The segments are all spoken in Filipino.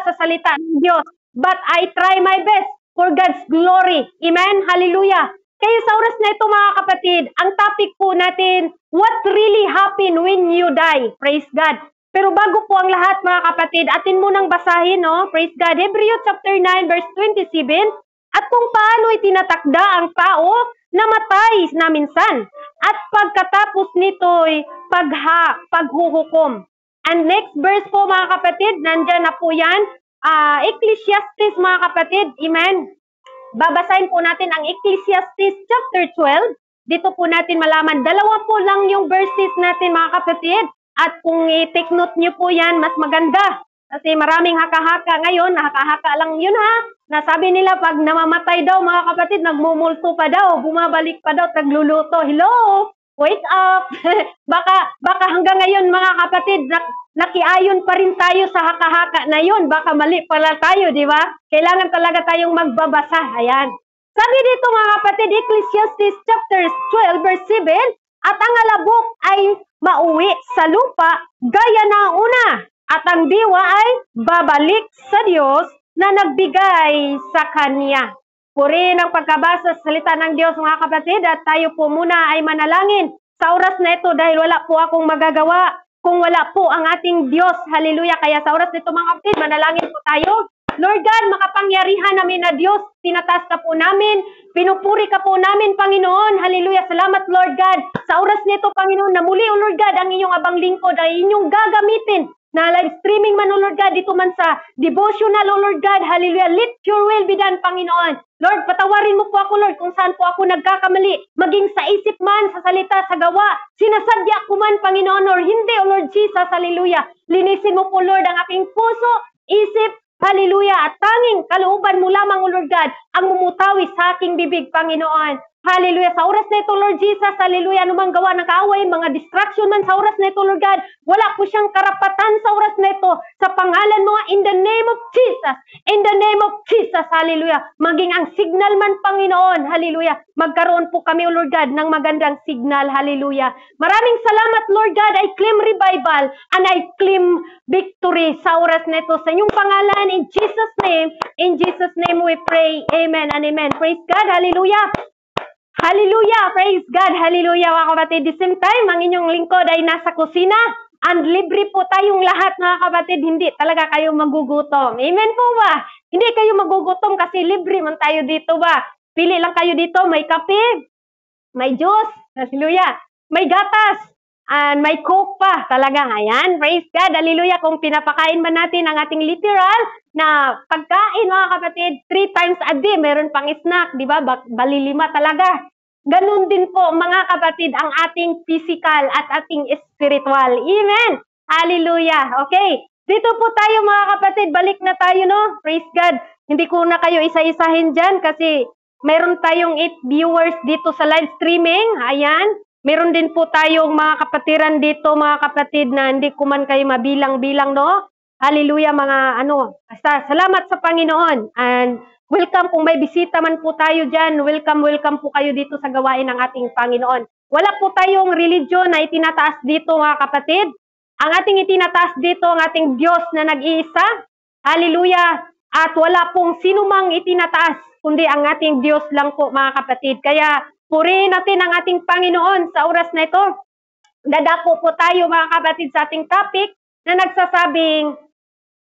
maganda sa salita ng Diyos. But I try my best for God's glory. Amen? Hallelujah. Kaya sa oras na ito mga kapatid, ang topic po natin, what really happen when you die? Praise God. Pero bago po ang lahat mga kapatid, atin munang basahin, no? Praise God. Hebrews chapter 9 verse 27. At kung paano itinatakda ang tao na matay na minsan. At pagkatapos nito'y paghuhukom. And next verse po mga kapatid, nandyan na po yan. Ecclesiastes mga kapatid. Amen. Babasahin po natin ang Ecclesiastes chapter 12. Dito po natin malaman. Dalawa po lang yung verses natin mga kapatid. At kung i-take note nyo po yan, mas maganda. Kasi maraming haka-haka ngayon. Haka-haka lang yun ha. Nasabi nila pag namamatay daw mga kapatid, nagmumulto pa daw. Bumabalik pa daw, tagluluto. Hello? Wake up! baka hanggang ngayon mga kapatid, nakiayon pa rin tayo sa haka-haka na yun. Baka mali pala tayo, di ba? Kailangan talaga tayong magbabasa. Ayan. Sabi dito mga kapatid, Ecclesiastes chapter 12 verse 7, at ang alabok ay mauwi sa lupa gaya na una, at ang diwa ay babalik sa Diyos na nagbigay sa Kanya. Purihin ang pagkabasa sa salita ng Diyos mga kapatid, at tayo po muna ay manalangin sa oras na ito dahil wala po akong magagawa kung wala po ang ating Diyos. Hallelujah. Kaya sa oras nito mga kapatid, manalangin po tayo. Lord God, makapangyarihan namin na Diyos, tinataas ka po namin, pinupuri ka po namin, Panginoon. Hallelujah. Salamat, Lord God. Sa oras nito, Panginoon, na muli, O Lord God, ang inyong abang lingkod ay inyong gagamitin na live streaming man, O Lord God, dito man sa devotional, O Lord God. Hallelujah. Let your will be done, Panginoon. Lord, patawarin mo po ako, Lord, kung saan po ako nagkakamali, maging sa isip man, sa salita, sa gawa, sinasadya ko man, Panginoon, or hindi, O Lord Jesus. Hallelujah. Linisin mo po, Lord, ang aking puso, isip, hallelujah, at tanging kalooban mo lamang, O Lord God, ang mumutawi sa aking bibig, Panginoon. Hallelujah. Sa oras na ito, Lord Jesus, hallelujah, anumang gawa ng kaaway, mga distraction man sa oras na ito, Lord God, wala po siyang karapatan sa oras na ito, sa pangalan mo, in the name of Jesus, in the name of Jesus, hallelujah. Maging ang signal man, Panginoon, hallelujah, magkaroon po kami, O Lord God, ng magandang signal, hallelujah. Maraming salamat, Lord God, I claim revival, and I claim victory sa oras na ito, sa inyong pangalan, in Jesus' name we pray, amen and amen. Praise God, hallelujah. Hallelujah! Praise God! Hallelujah mga kapatid. The same time, ang inyong lingkod ay nasa kusina. And libre po tayong lahat mga kapatid. Hindi talaga kayo magugutom. Amen po ba? Hindi kayo magugutom kasi libre man tayo dito ba? Pili lang kayo dito. May kape, may juice, hallelujah, may gatas, and may coke pa. Talaga, ayan. Praise God! Hallelujah! Kung pinapakain man natin ang ating literal na pagkain mga kapatid, 3 times a day, meron pang snack, di ba? Bali 5 talaga. Ganun din po mga kapatid ang ating physical at ating spiritual. Amen. Hallelujah. Okay. Dito po tayo mga kapatid. Balik na tayo, no? Praise God. Hindi ko na kayo isa-isahin dyan kasi meron tayong 8 viewers dito sa live streaming. Ayan. Meron din po tayong mga kapatiran dito mga kapatid na hindi ko man kayo mabilang-bilang, no? Hallelujah mga basta salamat sa Panginoon. And welcome kung may bisita man po tayo dyan. Welcome po kayo dito sa gawain ng ating Panginoon. Wala po tayong religion na itinataas dito mga kapatid. Ang ating itinataas dito, ang ating Diyos na nag-iisa. Hallelujah. At wala pong sinumang itinataas, kundi ang ating Diyos lang po mga kapatid. Kaya purihin natin ang ating Panginoon sa oras na ito. Dadako po tayo mga kapatid sa ating topic na nagsasabing,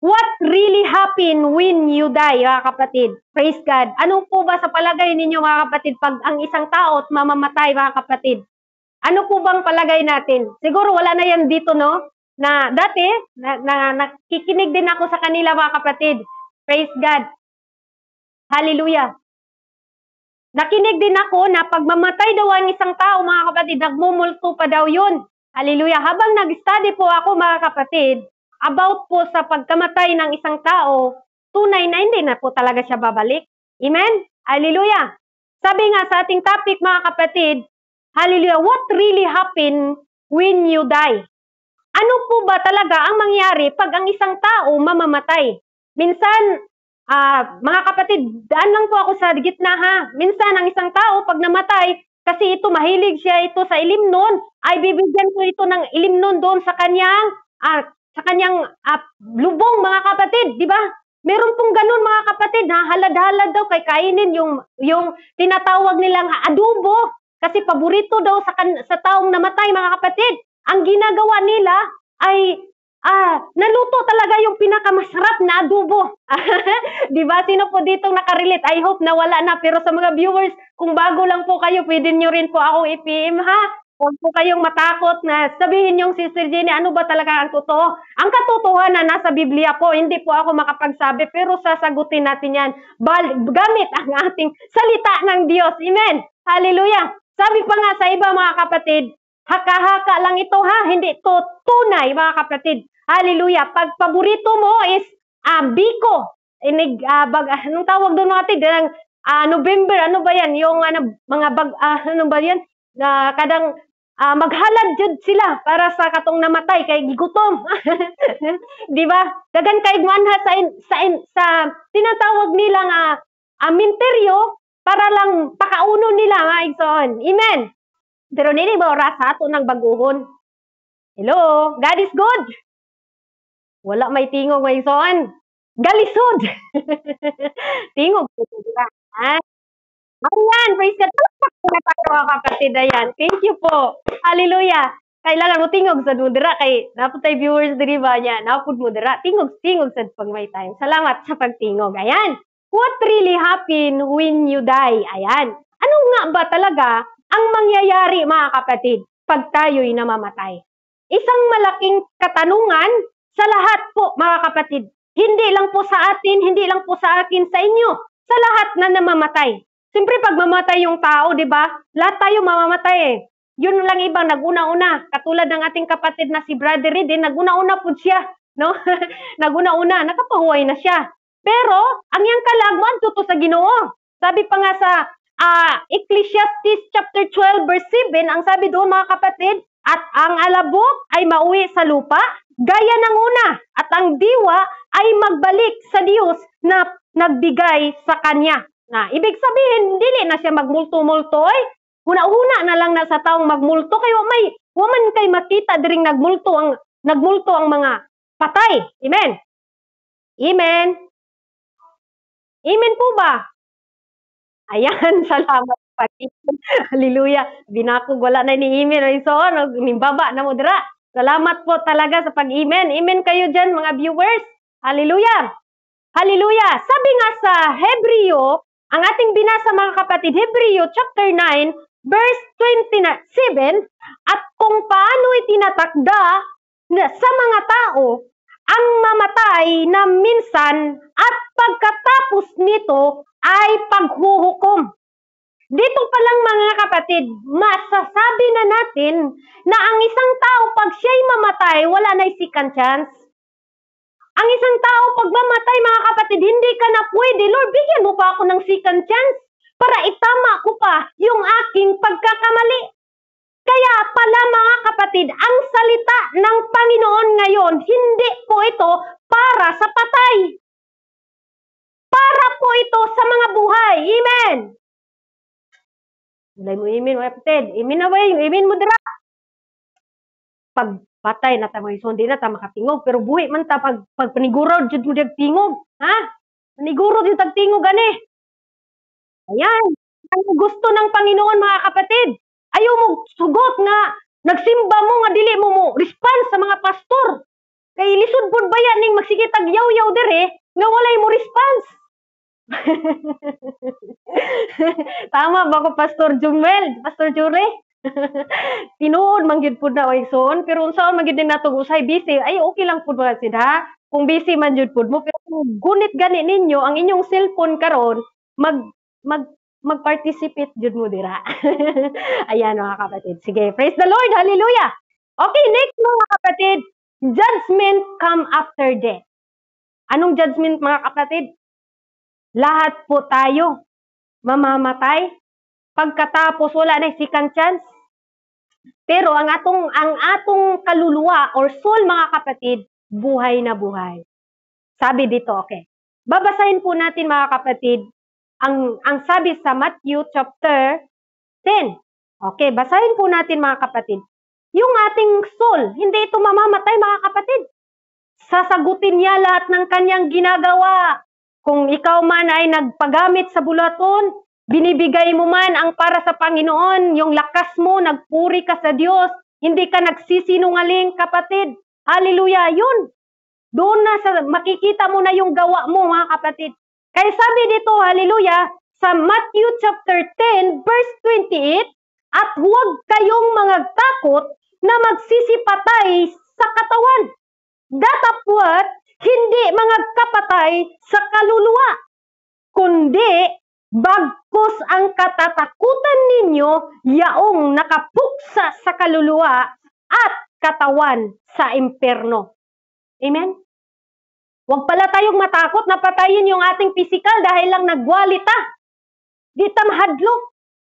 what really happen when you die, mga kapatid? Praise God. Ano po ba sa palagay ninyo, mga kapatid, pag ang isang tao mamamatay, mga kapatid? Ano po bang palagay natin? Siguro wala na yan dito, no? Na dati, nakikinig din ako sa kanila, mga kapatid. Praise God. Hallelujah. Nakinig din ako na pag mamatay daw ang isang tao, mga kapatid, nagmumulto pa daw yun. Hallelujah. Habang nag-study po ako, mga kapatid, about po sa pagkamatay ng isang tao, tunay na hindi na po talaga siya babalik. Amen? Hallelujah. Sabi nga sa ating topic mga kapatid, hallelujah, what really happen when you die? Ano po ba talaga ang mangyari pag ang isang tao mamamatay? Minsan, mga kapatid, daan lang po ako sa gitna ha. Minsan ang isang tao pag namatay, kasi ito mahilig siya ito sa ilimnon, ay bibigyan ko ito ng ilimnon doon sa kanyang lubong mga kapatid, di ba? Meron pong ganun mga kapatid, na halad-halad daw kay kainin yung tinatawag nilang adobo kasi paborito daw sa taong namatay mga kapatid. Ang ginagawa nila ay naluto talaga yung pinakamasarap na adobo. 'Di ba? Sino po ditong nakarelate? I hope na wala na, pero sa mga viewers, kung bago lang po kayo, pwede niyo rin po akong i-PM ha. Huwag po kayong matakot na sabihin yung Sister Jenny, ano ba talaga ang totoo? Ang katotohanan nasa Biblia po, hindi po ako makapagsabi, pero sasagutin natin yan gamit ang ating salita ng Diyos. Amen! Hallelujah! Sabi pa nga sa iba mga kapatid, haka-haka lang ito ha, hindi ito tunay mga kapatid. Hallelujah! Pag paborito mo is biko, anong tawag doon natin? November, ano ba yan? Yung mga ano ba yan? Kadang maghalad jud sila para sa katong namatay kay gigutom. Di ba? Dagan kay manha sa tinatawag nila nga minteryo para lang pakauno nila nga igsoon. Amen. Pero nini ba oras ato nang baguhon? Hello, God is good. Wala may tingog may igsoon. Galisod. Tingog po sila. Ayan, praise God. Palakpak po na tayo mga kapatid. Ayan. Thank you po. Hallelujah. Kailangan mo tingog sa dudira kay napod tayo viewers diri ba niya. Napod mo dira. Tingog sa pag may time. Salamat sa pagtingog. Ayan. What really happen when you die? Ayan. Ano nga ba talaga ang mangyayari mga kapatid pag tayo'y namamatay? Isang malaking katanungan sa lahat po mga kapatid. Hindi lang po sa atin, hindi lang po sa akin, sa inyo. Sa lahat na namamatay. Siyempre, pag mamatay yung tao, di ba? Lahat tayo mamamatay eh. Yun lang ibang naguna-una. Katulad ng ating kapatid na si Brother Reed, naguna-una po siya. No? Naguna-una, nakapahuway na siya. Pero, ang yang kalagman, tuto sa Ginoo. Sabi pa nga sa Ecclesiastes chapter 12 verse 7, ang sabi doon mga kapatid, at ang alabok ay mauwi sa lupa, gaya ng una, at ang diwa ay magbalik sa Diyos na nagbigay sa kanya. Na, ibig sabihin, dili na siya magmulto-multo ay huna-huna na lang na sa taong magmulto kay waman kay makita diring nagmulto ang mga patay. Amen. Amen. Amen po ba? Ayan, salamat pa. Hallelujah. Binakog wala na ni amen ay so nimbaba na mo dira. Salamat po talaga sa pag-amen. Amen kayo diyan mga viewers. Hallelujah. Hallelujah. Sabi nga sa Hebreo, ang ating binasa mga kapatid, Hebreo chapter 9, verse 27, at kung paano itinatakda sa mga tao ang mamatay na minsan at pagkatapos nito ay paghuhukom. Dito pa lang mga kapatid, masasabi na natin na ang isang tao pag siya'y mamatay, wala na second chance. Ang isang tao pag mamatay mga kapatid, hindi ka na pwede. Lord, bigyan mo pa ako ng second chance para itama ko pa yung aking pagkakamali. Kaya pala mga kapatid, ang salita ng Panginoon ngayon, hindi po ito para sa patay. Para po ito sa mga buhay. Amen. Wala mo amen, kapatid. Amen na ba yung amen mo dira? Pag patay na tayo, so hindi na tayo makatingog. Pero buhi man ta, pag paniguro, dyan mo tingog. Ha? Paniguro dyan tagtingog, gani. Ayan. Ang gusto ng Panginoon, mga kapatid. Ayaw mo sugot nga, nagsimba mo nga dili mo response sa mga pastor. Kay lisod po ba yan ning magsikitag yaw-yaw dire, nga walay mo response. Tama ba ko, Pastor Jumel? Pastor Jure? Tinuod manggid pud na oigsoon, pero unsaon manggid din natong usay busy, ay okay lang pud ba sida kung busy man jud pud mo, pero kung gunit gani ninyo ang inyong cellphone karon, mag-participate jud mo dira. Ayan mga kapatid. Sige, praise the Lord. Hallelujah. Okay, next mga kapatid, judgment come after death. Anong judgment mga kapatid? Lahat po tayo mamamatay pagkatapos wala na second chance. Pero ang atong kaluluwa or soul mga kapatid, buhay na buhay. Sabi dito, okay. Babasahin po natin mga kapatid ang sabi sa Matthew chapter 10. Okay, basahin po natin mga kapatid. Yung ating soul, hindi ito mamamatay mga kapatid. Sasagutin niya lahat ng kanyang ginagawa. Kung ikaw man ay nagpagamit sa bulaton, binibigay mo man ang para sa Panginoon, yung lakas mo, nagpuri ka sa Diyos, hindi ka nagsisinungaling, kapatid. Hallelujah, yun. Doon na makikita mo na yung gawa mo, mga kapatid. Kaya sabi dito, hallelujah, sa Matthew chapter 10, verse 28, at huwag kayong mga takot na magsisipatay sa katawan. Datapwat, hindi mga kapatay sa kaluluwa, kundi bagkus ang katatakutan ninyo yaong nakapuksa sa kaluluwa at katawan sa impyerno. Amen? Huwag pala tayong matakot na patayin yung ating physical dahil lang nagwalita. Di ta mahadlok.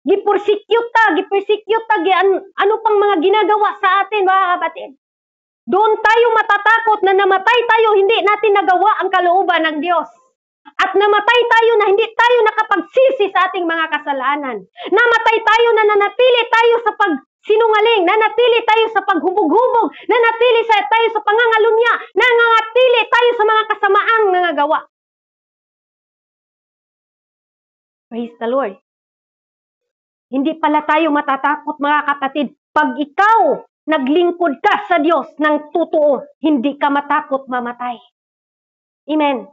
Gipersecute ta, ano pang mga ginagawa sa atin, mga kapatid. Doon tayo matatakot na namatay tayo, hindi natin nagawa ang kalooban ng Diyos. At namatay tayo na hindi tayo nakapagsisi sa ating mga kasalanan. Namatay tayo na nanatili tayo sa pagsinungaling, nanatili tayo sa paghubog-hubog, nanatili tayo sa pangangalunya, nanatili tayo sa mga kasamaang mga gawa. Praise the Lord. Hindi pala tayo matatakot, mga kapatid. Pag ikaw naglingkod ka sa Diyos ng totoo, hindi ka matakot mamatay. Amen.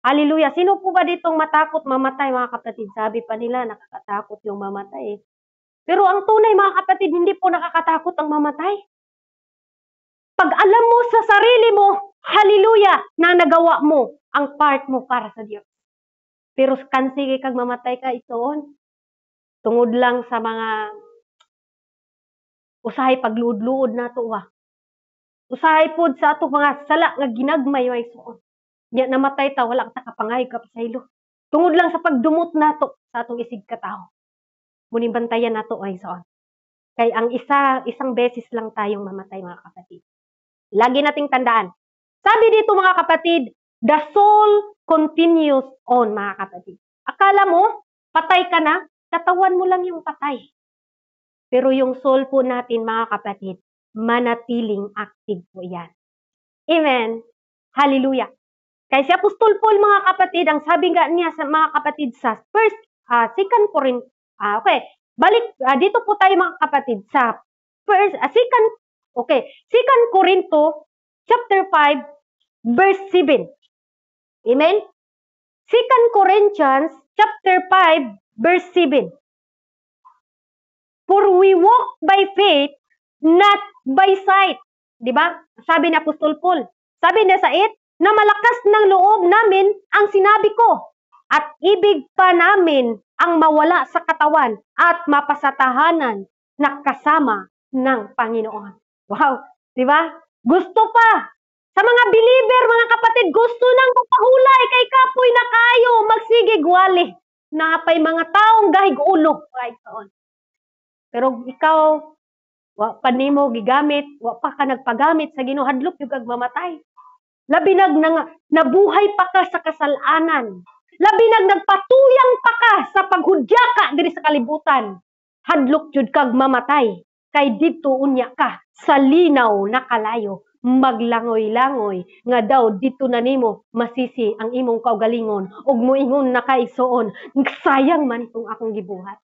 Hallelujah. Sino po ba ditong matakot mamatay, mga kapatid? Sabi pa nila, nakakatakot yung mamatay. Pero ang tunay, mga kapatid, hindi po nakakatakot ang mamatay. Pag alam mo sa sarili mo, hallelujah, na nagawa mo ang part mo para sa Diyos. Pero kansige kag mamatay ka itoon, tungod lang sa mga usahay pagluod-luod na to wa. Usahay pod sa ato mga sala nga ginagmay way suon. Nya namatay ta wala ta kapangay ka sa ilo. Tungod lang sa pagdumot nato sa atong isig ka tao. Muni bantayan nato ay suon. Kay ang isang beses lang tayong mamatay, mga kapatid. Lagi nating tandaan. Sabi dito, mga kapatid, the soul continues on, mga kapatid. Akala mo patay ka na, katawan mo lang yung patay. Pero yung soul po natin, mga kapatid, manatiling active po yan. Amen. Hallelujah. Kaya si Apostol Paul, mga kapatid, ang sabi nga niya sa mga kapatid sa second Corinthians, okay, balik, dito po tayo, mga kapatid, sa second Corinto, chapter 5, verse 7. Amen? 2 Corinthians, chapter 5, verse 7. For we walk by faith, not by sight. Diba? Sabi ni Apostol Paul. Sabi niya sa 8, na malakas ng loob namin ang sinabi ko. At ibig pa namin ang mawala sa katawan at mapasatahanan na kasama ng Panginoon. Wow! Diba? Gusto pa. Sa mga believer, mga kapatid, gusto nang magpahulay kay kapoy na kayo, magsigig wali. Napay mga taong gahig ulo. Right on. Pero ikaw, wa pa nimo gigamit, wa pa ka nagpagamit sa Ginoo, hadlok yung kagmamatay. Labi nabuhay pa ka sa kasalanan. Labi nagpatuyang pa ka sa paghudya ka diri sa kalibutan. Hadlok jud kag mamatay. Kay dito unya ka sa linaw na kalayo. Maglangoy-langoy nga daw dito na nimo masisi ang imong kaugalingon ug moingon na kay soon. Sayang man itong akong gibuhat.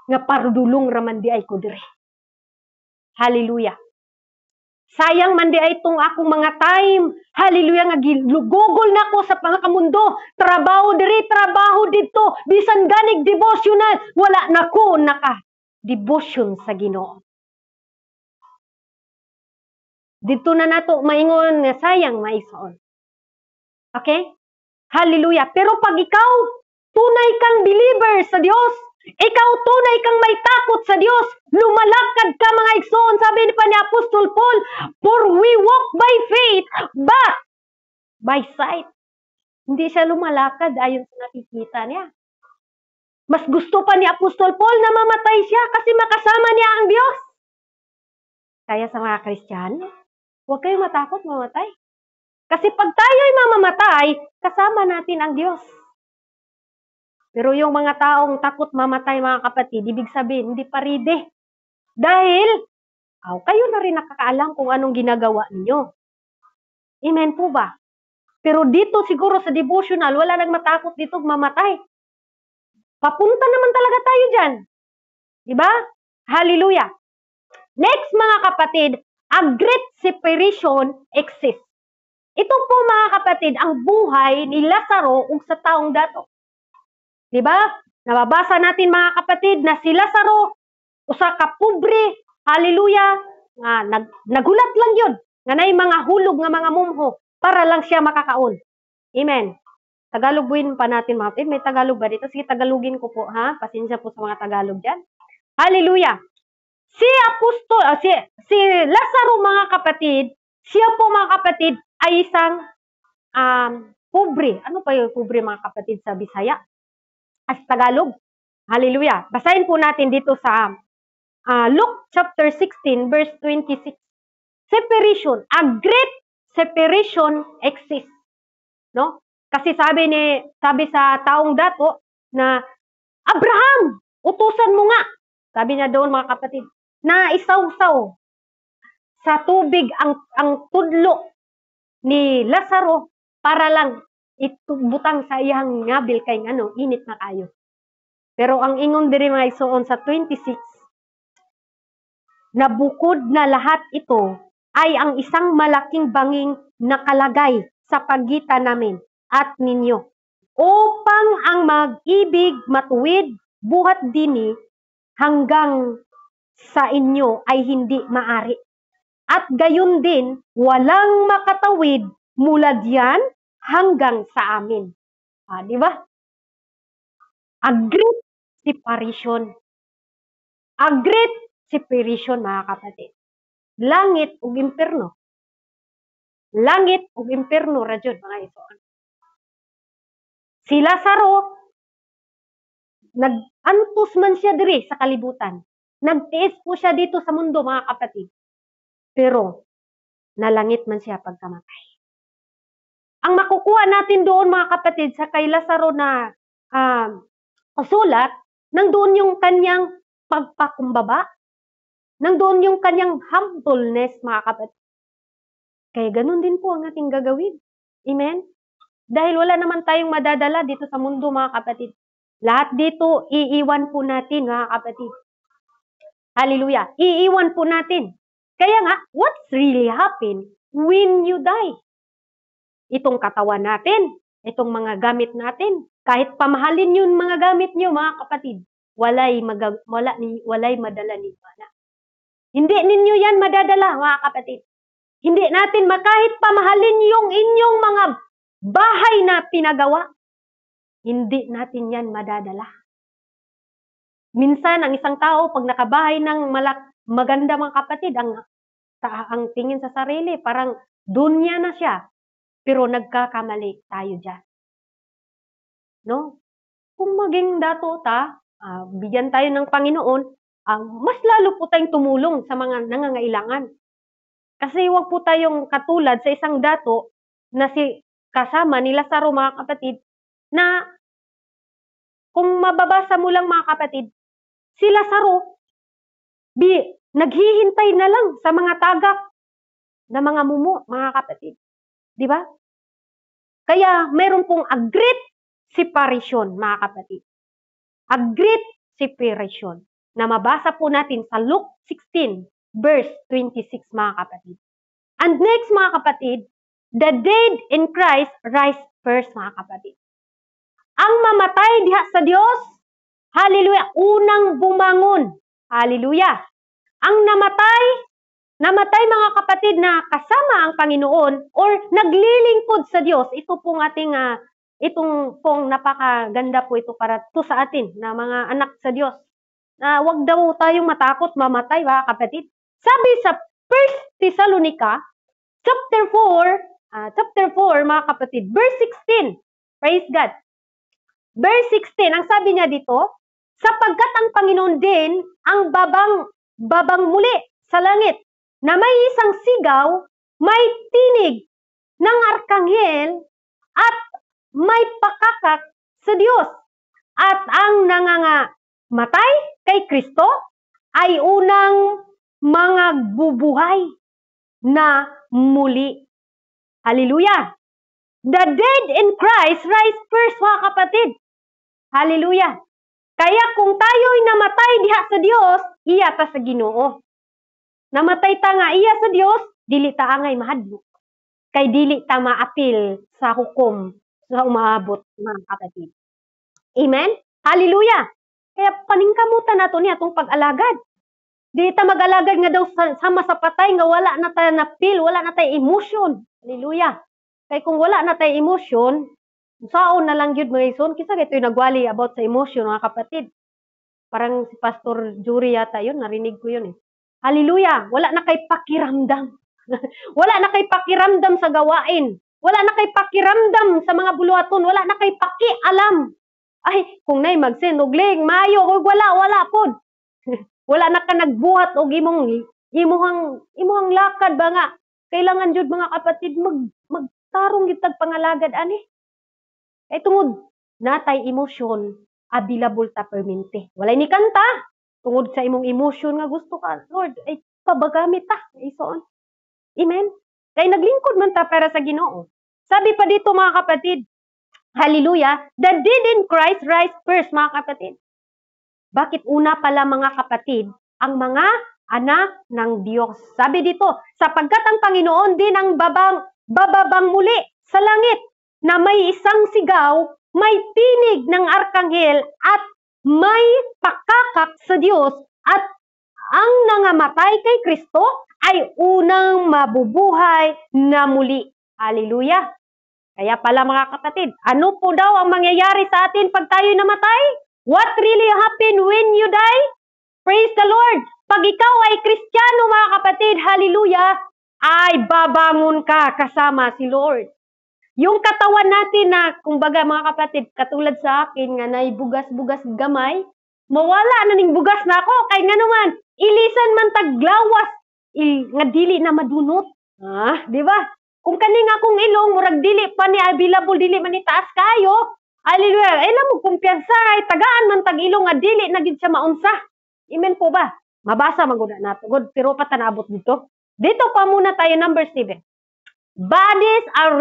Nga parudulong raman di ay ko dire. Hallelujah. Sayang man di ay itong akong mga time. Hallelujah nga gilugogol na ko sa pangakamundo. Trabaho diri, trabaho dito. Bisan ganig devotional, wala na ko naka devotion sa Ginoo. Dito na nato maingon nga sayang maisoon. Okay? Hallelujah. Pero pag ikaw tunay kang believer sa Diyos, ikaw tunay kang may takot sa Diyos, lumalakad ka, mga igsoon, sabi ni Apostol Paul, for we walk by faith, but by sight. Hindi siya lumalakad ayon sa nakikita niya. Mas gusto pa ni Apostol Paul na mamatay siya kasi makasama niya ang Diyos. Kaya sa mga Kristiyano, huwag kayong matakot mamatay. Kasi pag tayo'y mamamatay, kasama natin ang Diyos. Pero yung mga taong takot mamatay, mga kapatid, ibig sabihin, hindi pa ready. Dahil, kayo na rin nakakaalam kung anong ginagawa ninyo. Amen po ba? Pero dito siguro sa devotional, wala nang matakot dito mamatay. Papunta naman talaga tayo dyan. Diba? Hallelujah. Next mga kapatid, a great separation exists. Ito po mga kapatid, ang buhay ni Lazaro ug sa taong dato. Diba? Nababasa natin mga kapatid na si Lazaro, usa ka pobre, hallelujah, nga nagulat lang yun, nga nay mga hulog nga mga mumho para lang siya makakaon. Amen. Tagalogin pa natin mga kapatid. May Tagalog ba dito? Sige, Tagalogin ko po ha. Pasensya po sa mga Tagalog dyan. Hallelujah. Si Lazaro mga kapatid, siya po mga kapatid ay isang pobre. Ano pa yung pobre mga kapatid sa Bisaya? As Tagalog. Hallelujah. Basahin po natin dito sa Luke chapter 16 verse 26. Separation. A great separation exists. No? Kasi sabi sa taong dato na, Abraham, utusan mo nga. Sabi niya doon mga kapatid, na isawsaw sa tubig ang tudlo ni Lazaro para lang itubutang sa iyang ngabil kay init na kayo. Pero ang ingon diri mga isuon sa 26, na bukod na lahat ito ay ang isang malaking banging nakalagay sa pagitan namin at ninyo, upang ang mag-ibig matuwid buhat dini hanggang sa inyo ay hindi maari. At gayon din, walang makatawid mula diyan hanggang sa amin. Di ba? A great separation. A great separation, mga kapatid. Langit ug impierno. Langit ug impierno ra jud mga isuon. Si Lazaro, nag-antos man siya diri sa kalibutan. Nagtiis po siya dito sa mundo, mga kapatid. Pero, nalangit man siya pagkamatay. Ang makukuha natin doon, mga kapatid, sa kay Lazaro na sulat, nandoon yung kanyang pagpakumbaba, nandoon yung kanyang humbleness, mga kapatid. Kaya ganun din po ang ating gagawin. Amen? Dahil wala naman tayong madadala dito sa mundo, mga kapatid. Lahat dito, iiwan po natin, mga kapatid. Hallelujah. Iiwan po natin. Kaya nga, what's really happen when you die? Itong katawan natin, itong mga gamit natin, kahit pamahalin yun mga gamit nyo, mga kapatid, walay madala ni mana. Hindi ninyo yan madadala, mga kapatid. Hindi natin kahit pamahalin yung inyong mga bahay na pinagawa, hindi natin yan madadala. Minsan, ang isang tao, pag nakabahay ng maganda, mga kapatid, ang tingin sa sarili, parang dunya na siya. Pero nagkakamali tayo dyan. No? Kung maging dato bigyan tayo ng Panginoon, mas lalo po tayong tumulong sa mga nangangailangan. Kasi huwag po tayong katulad sa isang dato na kasama ni Lazaro, mga kapatid, na kung mababasa mo lang, mga kapatid, si Lazaro, naghihintay na lang sa mga tagak na mga mumo, mga kapatid. Di ba? Kaya meron pong a great separation, mga kapatid. A great separation na mabasa po natin sa Luke 16, verse 26, mga kapatid. And next, mga kapatid, the dead in Christ rise first, mga kapatid. Ang mamatay diha sa Dios, hallelujah, unang bumangon. Hallelujah. Ang namatay mga kapatid na kasama ang Panginoon or naglilingkod sa Diyos, ito pong ating, itong pong napakaganda po ito para to sa atin na mga anak sa Diyos. Wag daw tayong matakot mamatay, mga kapatid. Sabi sa 1 Thessalonica, chapter 4, mga kapatid, verse 16. Praise God. Verse 16, ang sabi niya dito, sapagkat ang Panginoon din ang babang muli sa langit, na may isang sigaw, may tinig ng arkanghel, at may pakakak sa Diyos. At ang nangangamatay kay Kristo ay unang mga bubuhay na muli. Hallelujah! The dead in Christ rise first, mga kapatid. Hallelujah! Kaya kung tayo'y namatay diha sa Dios, iya ta sa Ginoo. Namatay ta nga iya sa Dios, dili ta angay mahadlok. Kay dili ta maapil sa hukom sa umaabot, mga kapatid. Amen? Hallelujah! Kaya paningkamutan nato ni atong pag-alagad. Di ta mag-alagad nga daw sama sa patay nga wala na tayo na feel, wala na tayo emotion. Hallelujah! Kay kung wala na tayo emotion, saon na lang yun mga ison. Kisa ito'y nagwali about sa emotion, mga kapatid. Parang si Pastor Jury yata yun, narinig ko yun eh. Hallelujah! Wala na kay pakiramdam. Wala na kay pakiramdam sa gawain. Wala na kay pakiramdam sa mga buluhaton. Wala na kay pakialam. Ay, kung na'y magsinugling, mayo, wala po. Wala na ka nagbuhat o imuhang lakad ba nga. Kailangan jud mga kapatid magtarong gitag pangalagad ani. Ay tungod natay emosyon available ta permente. Walay ni kanta tungod sa imong emosyon nga gusto ka, Lord, ay pabagamit ta. Isoon. Amen. Kay naglingkod man ta para sa Ginoo. Sabi pa dito mga kapatid, hallelujah, the dead in Christ rise first, mga kapatid. Bakit una pala mga kapatid ang mga anak ng Diyos? Sabi dito, sapagkat ang Panginoon din ang bababang muli sa langit na may isang sigaw, may tinig ng arkanghel at may pakakak sa Diyos at ang nangamatay kay Kristo ay unang mabubuhay na muli. Hallelujah! Kaya pala mga kapatid, ano po daw ang mangyayari sa atin pag tayo'y namatay? What really happened when you die? Praise the Lord! Pag ikaw ay Kristiyano mga kapatid, hallelujah, ay babangon ka kasama si Lord. Yung katawan natin na, kumbaga mga kapatid, katulad sa akin nga na bugas-bugas gamay, mawala na ning bugas na ako, kay nga naman, ilisan man taglawas, nga dili na madunot. Di ba? Kung kaning akong ilong, murag dili pa ni available, dili man ni taas kayo, hallelujah, ay namo kumpiyansa, ay tagaan man tag ilong, nga dili na gid siya maunsa. Amen po ba? Mabasa maguna nato, God, pero pa tanabot dito. Dito pa muna tayo, number 7. Bodies are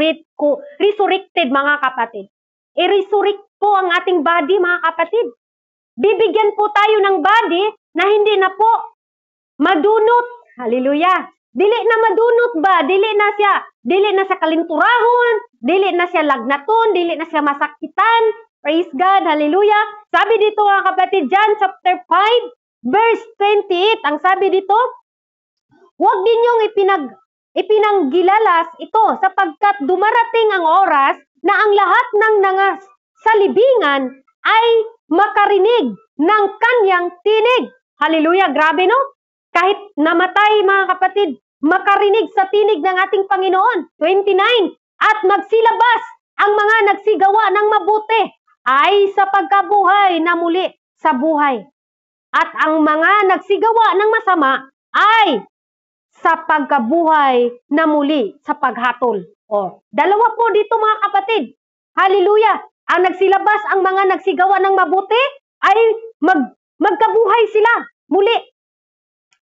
resurrected, mga kapatid. I-resurrect po ang ating body, mga kapatid. Bibigyan po tayo ng body na hindi na po madunot. Hallelujah. Dili na madunot ba? Dili na sa kalinturahon, dili na siya lagnaton, dili na siya masakitan. Praise God. Hallelujah. Sabi dito mga kapatid, John chapter 5, verse 28, ang sabi dito, huwag din yung ipinanggilalas ito sapagkat dumarating ang oras na ang lahat ng sa libingan ay makarinig ng kanyang tinig. Hallelujah, grabe no? Kahit namatay mga kapatid, makarinig sa tinig ng ating Panginoon. 29, at magsilabas ang mga nagsigawa ng mabuti ay sa pagkabuhay na muli sa buhay. At ang mga nagsigawa ng masama ay sa pagkabuhay na muli sa paghatol. Dalawa po dito mga kapatid. Hallelujah! Ang nagsilabas, ang mga nagsigawa ng mabuti ay magkabuhay sila muli.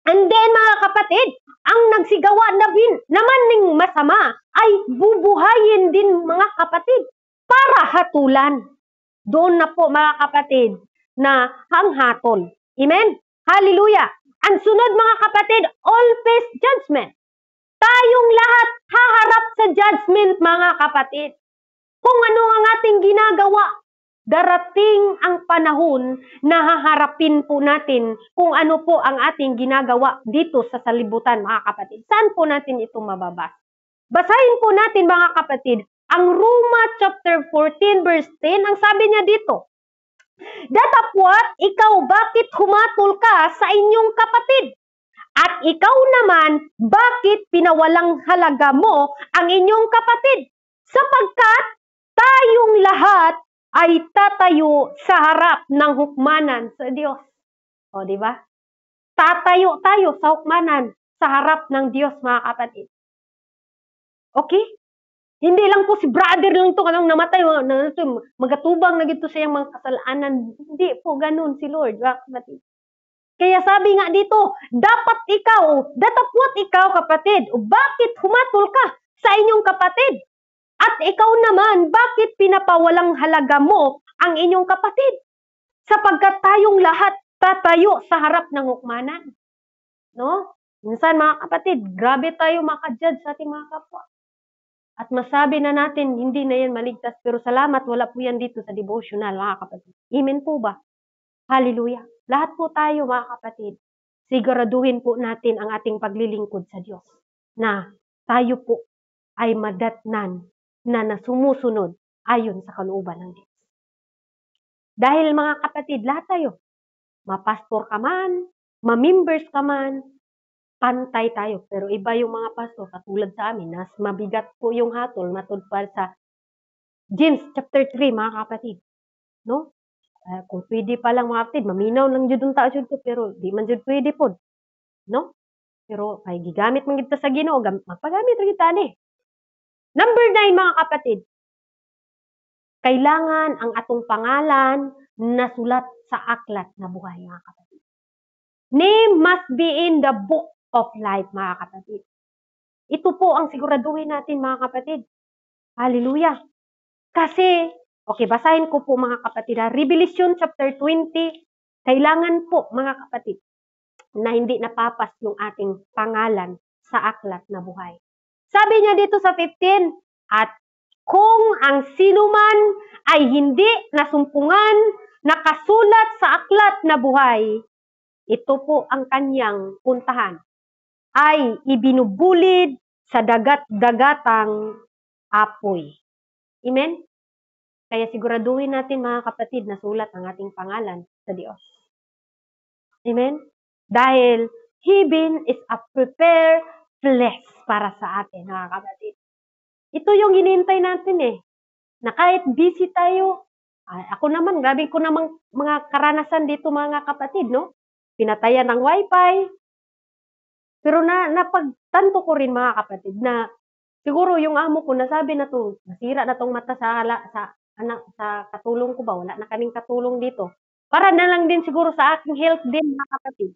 And then mga kapatid, ang nagsigawa naman ng masama ay bubuhayin din mga kapatid para hatulan. Doon na po mga kapatid na hanghaton. Amen? Hallelujah! Ang sunod mga kapatid, all face judgment. Tayong lahat haharap sa judgment mga kapatid. Kung ano ang ating ginagawa, darating ang panahon na haharapin po natin kung ano po ang ating ginagawa dito sa salibutan mga kapatid. Saan po natin ito mababasa? Basahin po natin mga kapatid, ang Roma chapter 14 verse 10, ang sabi niya dito, datapwat, ikaw bakit humatol ka sa inyong kapatid? At ikaw naman, bakit pinawalang halaga mo ang inyong kapatid? Sapagkat tayong lahat ay tatayo sa harap ng hukmanan sa Diyos. Di ba? Tatayo tayo sa hukmanan sa harap ng Diyos, mga kapatid. Okay? Hindi lang po si brother lang ito kanang namatay, magatubang na gito sa iyang mga kasalanan. Hindi po ganun si Lord. Kaya sabi nga dito, datapwat ikaw kapatid, o bakit humatol ka sa inyong kapatid? At ikaw naman, bakit pinapawalang halaga mo ang inyong kapatid? Sapagkat tayong lahat tatayo sa harap ng hukmanan. No? Minsan mga kapatid, grabe tayo makajudge sa ating mga kapwa. At masabi na natin, hindi na yan maligtas. Pero salamat, wala po yan dito sa devotional, mga kapatid. Amen po ba? Hallelujah. Lahat po tayo, mga kapatid, siguraduhin po natin ang ating paglilingkod sa Diyos. Na tayo po ay madatnan na sumusunod ayon sa kalooban ng Diyos. Dahil mga kapatid, lahat tayo, mapastor ka man, ma-members ka man, pantay tayo. Pero iba yung mga pastor, katulad sa amin, nas mabigat po yung hatol, matudpad sa James chapter 3, mga kapatid. No? Kung pwede pa lang mga kapatid, maminaw lang jud ta jud ko, pero di man jud pwede pod. No? Pero ay gigamit man kita sa Ginoo, mapagamit ra kita ni. Number 9, mga kapatid. Kailangan ang atong pangalan nasulat sa aklat na buhay, mga kapatid. Name must be in the book of life, mga kapatid. Ito po ang siguraduhin natin, mga kapatid. Hallelujah. Kasi, okay, basahin ko po mga kapatid. Revelation chapter 20, kailangan po mga kapatid na hindi napapas yung ating pangalan sa aklat na buhay. Sabi niya dito sa 15, at kung ang sinuman ay hindi nasumpungan, nakasulat sa aklat na buhay, ito po ang kanyang puntahan, ay ibinubulid sa dagat-dagatang apoy. Amen? Kaya siguraduhin natin mga kapatid na sulat ang ating pangalan sa Diyos. Amen? Dahil heaven is a prepared place para sa atin, mga kapatid. Ito yung hinihintay natin eh. Na kahit busy tayo, ako naman, grabe ko namang mga karanasan dito mga kapatid, no? Pinatayan ng wifi. Pero napagtanto ko rin mga kapatid na siguro yung amo ko nasabi na to, nasira na tong mata sa katulong ko ba? Wala na kaming katulong dito. Para na lang din siguro sa aking health din mga kapatid.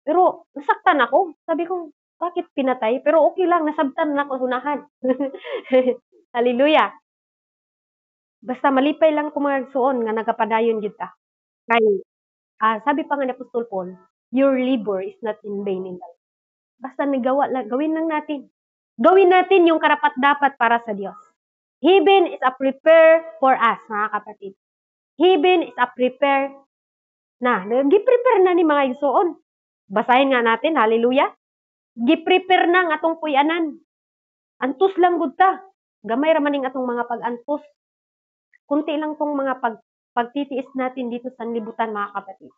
Pero nasaktan ako. Sabi ko, bakit pinatay? Pero okay lang, nasabtan na ako unahan. Hallelujah. Basta malipay lang kumagsuon nga nagapadayon kita. Kay, sabi pa nga ni Apostol Paul, your labor is not in vain in life. Basta gawin lang natin. Gawin natin yung karapat-dapat para sa Diyos. Heaven is a prepare for us, mga kapatid. Heaven is a prepare gi-prepare na ni mga igsoon. Basahin nga natin, hallelujah. Gi-prepare na nga atong puyanan. Antos lang gud ta. Gamay ra maning atong mga pag-antos. Kunti lang tong mga pagtitiis natin dito sa libutan, mga kapatid.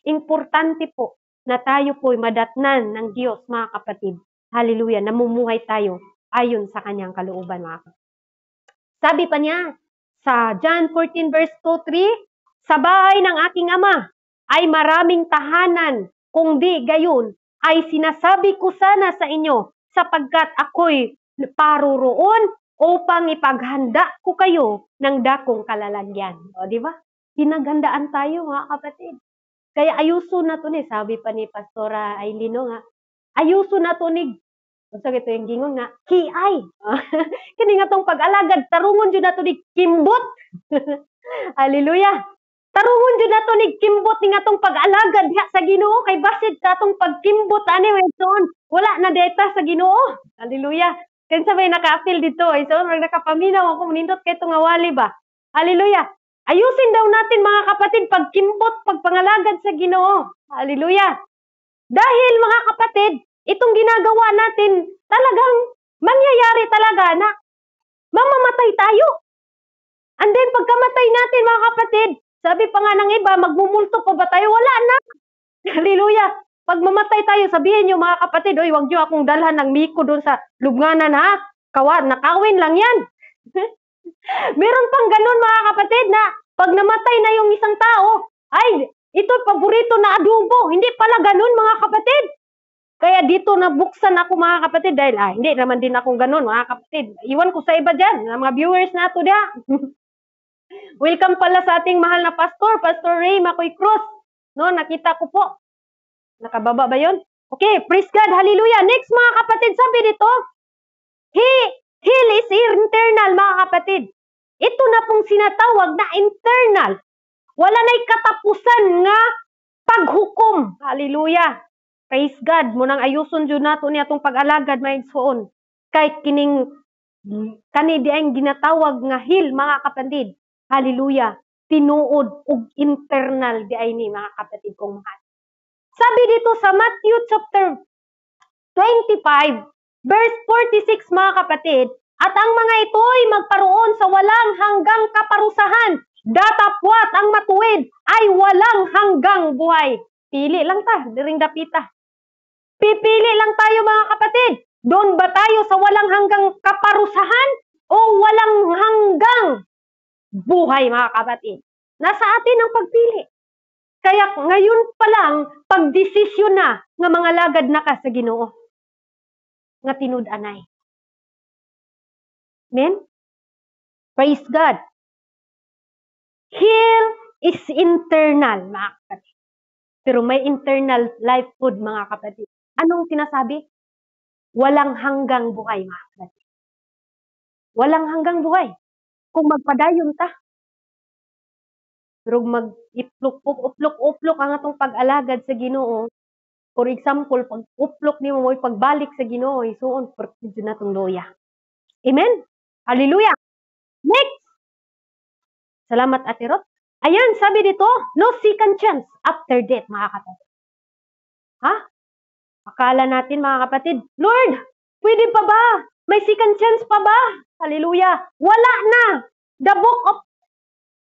Importante po na tayo po'y madatnan ng Diyos, mga kapatid. Hallelujah, namumuhay tayo ayon sa kanyang kalooban, mga kapatid. Sabi pa niya sa John 14 verse 2-3, sa bahay ng aking ama ay maraming tahanan, kung di gayon ay sinasabi ko sana sa inyo, sapagkat ako'y paroroon upang ipaghanda ko kayo ng dakong kalalagyan. O, di ba? Pinaghandaan tayo, mga kapatid. Kaya ayuso na to ni, sabi pa ni Pastora Ailino nga, ayuso na to ni, so ito yung gingon nga, kiay. Kini nga tong pag-alagad, tarungon dyan na to ni kimbot. Hallelujah. Tarungon dyan na to ni kimbot ni nga tong pag-alagad diha sa Ginoo, kay basid sa tong pagkimbot ani weson. Wala na data sa Ginoo. Hallelujah. Kansa may naka-appeal dito, so nakapaminaw ako nindot kay tong awali ba. Hallelujah. Ayusin daw natin mga kapatid pagkimbot, pagpangalagad sa Ginoo. Hallelujah. Dahil mga kapatid, itong ginagawa natin talagang mangyayari talaga na mamamatay tayo. And then pagkamatay natin mga kapatid, sabi pa nga ng iba, magmumulto pa ba tayo? Wala na. Hallelujah. Pag mamatay tayo, sabihin nyo mga kapatid, oy, wag nyo akong dalhan ng miko doon sa lubnganan ha. Nakawin lang yan. Meron pang ganun mga kapatid na pag namatay na yung isang tao, ay, ito paborito na adobo. Hindi pala ganun mga kapatid. Kaya dito nabuksan ako mga kapatid dahil hindi naman din akong ganun mga kapatid. Iwan ko sa iba dyan, mga viewers na ito diya. Welcome pala sa ating mahal na pastor, Pastor Ray Macoy Cruz. No, nakita ko po. Nakababa ba yun? Okay, praise God, hallelujah. Next mga kapatid, sabi dito, Heal is internal, mga kapatid. Ito na pong sinatawag na internal. Wala na'y katapusan nga paghukom. Hallelujah. Praise God. Munang ayuson dyan nato niya itong pag-alagad, mga igsoon. Kahit kani di ang ginatawag nga heal, mga kapatid. Hallelujah. Tinuod og internal di ay ni, mga kapatid kong mahal. Sabi dito sa Matthew chapter 25, verse 46, mga kapatid, at ang mga ito'y magparoon sa walang hanggang kaparusahan, datapwat ang matuwid ay walang hanggang buhay. Pili lang ta, diring dapita. Pipili lang tayo, mga kapatid. Doon ba tayo sa walang hanggang kaparusahan o walang hanggang buhay, mga kapatid? Nasa atin ang pagpili. Kaya ngayon pa lang, pagdesisyon na nga mga lagad na ka sa Ginoo. Nga tinud-anay. Amen? Praise God. Heal is internal, mga kapatid. Pero may internal life food, mga kapatid. Anong sinasabi? Walang hanggang buhay, mga kapatid. Walang hanggang buhay. Kung magpadayon ta, pero mag-uplok ang atong pag-alagad sa Ginoo. For example, pag uplok ni mo, pagbalik sa Ginoo, isuon, pertido na itong loya. Amen? Hallelujah! Next! Salamat, Ate Rot. Ayan, sabi dito, no second chance after death, mga kapatid. Ha? Akala natin, mga kapatid, Lord, pwede pa ba? May second chance pa ba? Hallelujah! Wala na! The book of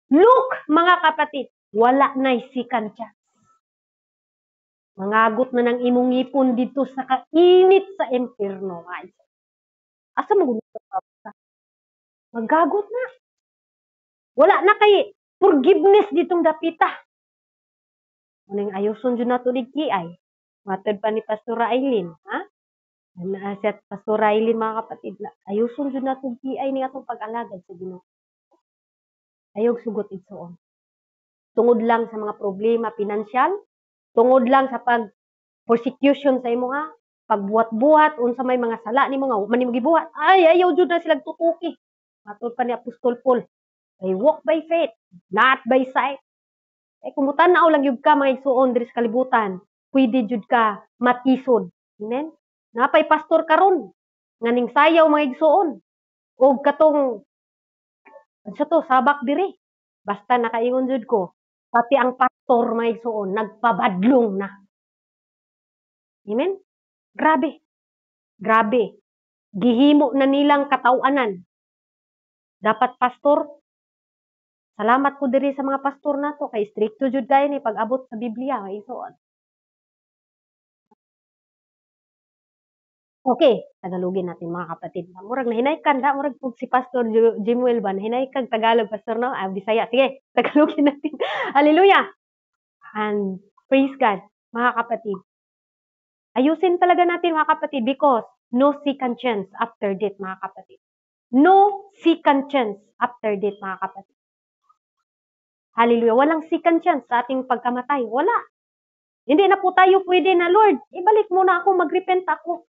Luke, mga kapatid, wala na second chance. Mangagot na ng imong ngipon dito sa kainit sa impyerno. Asa mo gusto ka? Magagot na. Wala na kay forgiveness ditong dapita. Uning ayuson dyan na ito ay. Matod pa ni Pastor Aileen. Ha? Siya Pastor Aileen, mga kapatid. Ayuson dyan na ito ay ni atong pag-alagad sa Ginoo. Ayog sugot igsoon. Tungod lang sa mga problema pinansyal, tungod lang sa pag-persecution sa imo nga, pagbuhat-buhat, unsa may mga sala ni mga man gibuhat. Ay, ayaw jud na sila tutuki. Matod pa ni Apostol Paul. They walk by faith, not by sight. Kung mutanaw lang yun ka, mga igsuon, diri sa kalibutan, pwede jud ka matisod. Amen? Napay pastor karon nganing sayaw, mga igsuon. O katong, sa to, sabak diri. Basta nakaingon jud ko, pati ang pastor, mga igsuon, nagpabadlong na. Amen? Grabe. Grabe. Gihimo na nilang katawanan. Dapat pastor, salamat ko diri sa mga pastor nato kay stricto jud kay ni pag-abot sa Biblia, kay isuon. Okay, Tagalogin natin, mga kapatid. Murag nahinaykan da, murag si Pastor Jimuel ba nahinaykan Tagalog, pastor, no? Bisaya. Sige, Tagalogin natin. Hallelujah. And praise God, mga kapatid. Ayusin talaga natin, mga kapatid, because no second chance after death, mga kapatid. No second chance after death, mga kapatid. Hallelujah. Walang second chance sa ating pagkamatay. Wala. Hindi na po tayo pwede na, Lord, ibalik mo na ako, mag-repent ako.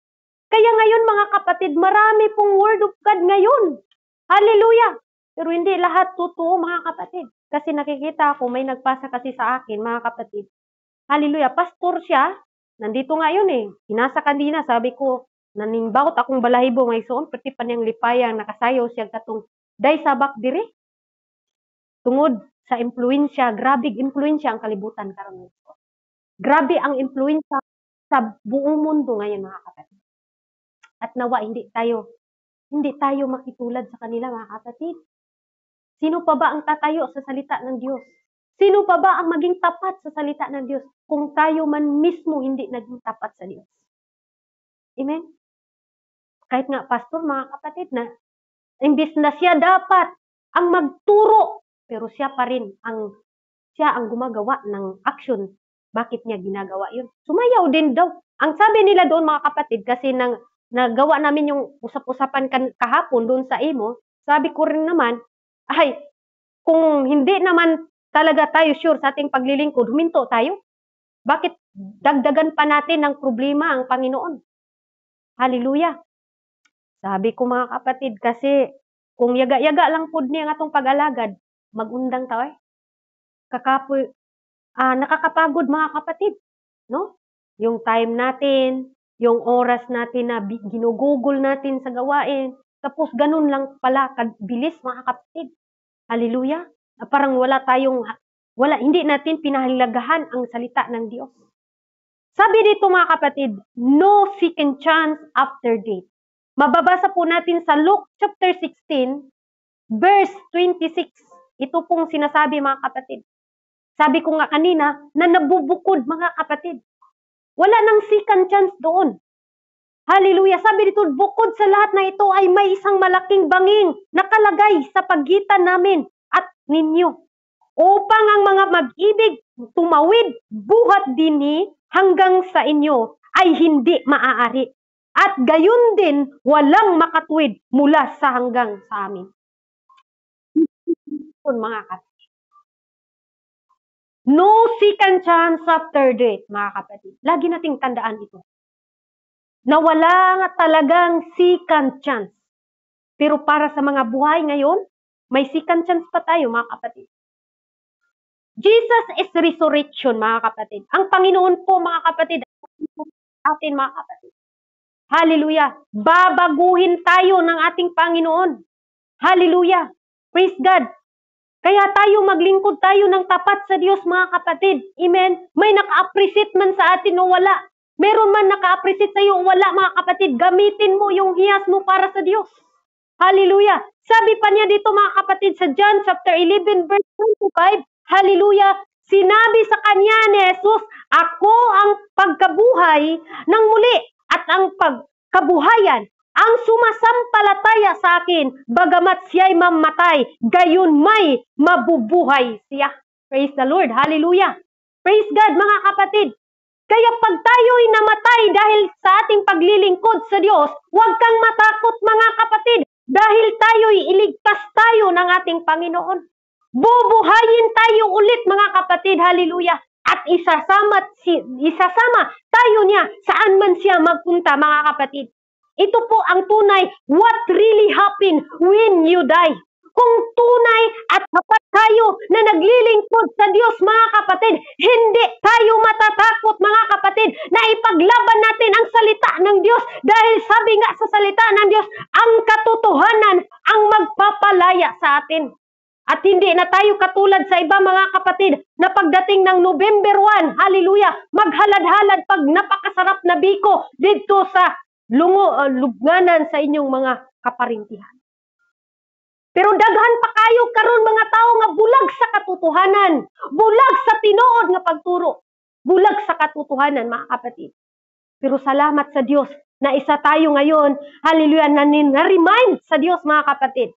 Kaya ngayon, mga kapatid, marami pong word of God ngayon. Hallelujah. Pero hindi lahat totoo, mga kapatid. Kasi nakikita ako, may nagpasa kasi sa akin, mga kapatid. Hallelujah. Pastor siya. Nandito nga yun eh. Hinasa kanina, sabi ko, nanimbaut akong balahibo may soon, pati pa niyang lipayang, nakasayaw siya katong day sabak diri. Tungod sa impluensya, grabing impluensya ang kalibutan karon. Grabe ang impluensya sa buong mundo ngayon, mga kapatid. At nawa hindi tayo makitulad sa kanila, mga kapatid. Sino pa ba ang tatayo sa salita ng Diyos? Sino pa ba ang maging tapat sa salita ng Diyos kung tayo man mismo hindi naging tapat sa Diyos? Amen? Kahit nga pastor, mga kapatid, na imbis na siya dapat ang magturo, pero siya pa rin ang gumagawa ng action. Bakit niya ginagawa yun? Sumayaw din daw. Ang sabi nila doon, mga kapatid, kasi nagawa namin yung usap-usapan kahapon doon sa imo, sabi ko rin naman, ay, kung hindi naman talaga tayo sure sa ating paglilingkod, huminto tayo. Bakit dagdagan pa natin ng problema ang Panginoon? Hallelujah. Sabi ko mga kapatid, kasi kung yaga-yaga lang pud niya nga atong pag-alagad, magundang ta oy. Kakapoy nakakapagod mga kapatid, no? Yung time natin, yung oras natin na ginugugol natin sa gawain, tapos ganun lang pala kabilis mga kapatid. Hallelujah. Parang hindi natin pinahalagahan ang salita ng Diyos. Sabi dito mga kapatid, no second chance after death. Mababasa po natin sa Luke chapter 16, verse 26. Ito pong sinasabi mga kapatid. Sabi ko nga kanina, na nabubukod mga kapatid. Wala nang second chance doon. Hallelujah. Sabi dito, bukod sa lahat na ito ay may isang malaking banging nakalagay sa pagitan namin at ninyo. Upang ang mga mag-ibig tumawid buhat dinhi hanggang sa inyo ay hindi maaari. At gayon din, walang makatuwid mula sa hanggang sa amin. Mga kapatid. No second chance after death, mga kapatid. Lagi nating tandaan ito. Na wala nga talagang second chance. Pero para sa mga buhay ngayon, may second chance pa tayo, mga kapatid. Jesus is resurrection, mga kapatid. Ang Panginoon po, mga kapatid, atin, mga kapatid. Hallelujah. Babaguhin tayo ng ating Panginoon. Hallelujah. Praise God. Kaya tayo maglingkod tayo ng tapat sa Diyos, mga kapatid. Amen. May naka-appreciate man sa atin o wala. Meron man naka-appreciate sa iyo o wala, mga kapatid. Gamitin mo yung hiyas mo para sa Diyos. Hallelujah. Sabi pa niya dito, mga kapatid, sa John chapter 11 verse 25. Hallelujah. Sinabi sa kanya ni Jesus, ako ang pagkabuhay ng muli at ang pagkabuhayan. Ang sumasampalataya sa akin, bagamat siya'y mamatay, gayon may mabubuhay siya. Praise the Lord. Hallelujah. Praise God, mga kapatid. Kaya pag tayo'y namatay dahil sa ating paglilingkod sa Diyos, huwag kang matakot, mga kapatid, dahil tayo'y iligtas tayo ng ating Panginoon. Bubuhayin tayo ulit, mga kapatid. Hallelujah. At isasama tayo niya saan man siya magpunta, mga kapatid. Ito po ang tunay, what really happened when you die. Kung tunay at tapat tayo na naglilingkod sa Diyos, mga kapatid, hindi tayo matatakot, mga kapatid, na ipaglaban natin ang salita ng Diyos. Dahil sabi nga sa salita ng Diyos, ang katotohanan ang magpapalaya sa atin. At hindi na tayo katulad sa iba, mga kapatid, na pagdating ng November 1, hallelujah, maghalad-halad pag napakasarap na biko dito sa lubnganan sa inyong mga kaparintihan. Pero daghan pa kayo karon, mga tao nga bulag sa katotohanan, bulag sa tinuod nga pagturo, bulag sa katotohanan, mga kapatid. Pero salamat sa Diyos na isa tayo ngayon, hallelujah, na-remind sa Diyos, mga kapatid.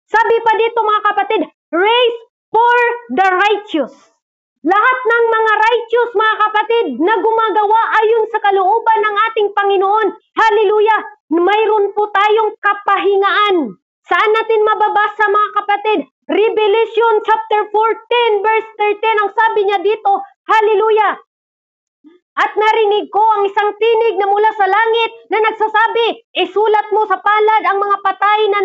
Sabi pa dito, mga kapatid, race for the righteous. Lahat ng mga righteous, mga kapatid, na gumagawa ayon sa kalooban ng ating Panginoon. Hallelujah! Mayroon po tayong kapahingaan. Saan natin mababasa, mga kapatid? Revelation chapter 14 verse 13. Ang sabi niya dito, hallelujah! At narinig ko ang isang tinig na mula sa langit na nagsasabi, isulat mo sa palad ang mga patay na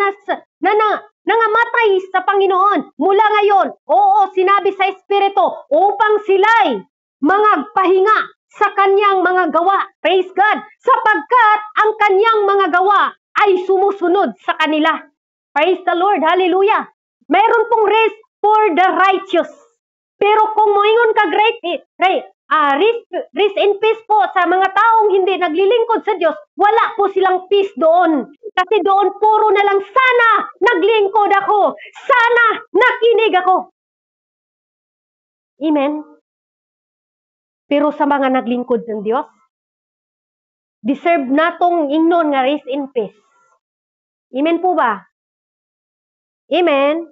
nangamatay sa Panginoon mula ngayon. Oo, sinabi sa Espiritu, upang sila'y mga pahinga sa kanyang mga gawa. Praise God! Sapagkat ang kanyang mga gawa ay sumusunod sa kanila. Praise the Lord! Hallelujah! Mayroon pong race for the righteous. Pero kung moingon ka rest in peace po sa mga taong hindi naglilingkod sa Diyos, wala po silang peace doon. Kasi doon puro na lang, sana naglingkod ako, sana nakinig ako. Amen? Pero sa mga naglingkod ng Diyos, deserve natong ingnon nga rest in peace. Amen po ba? Amen?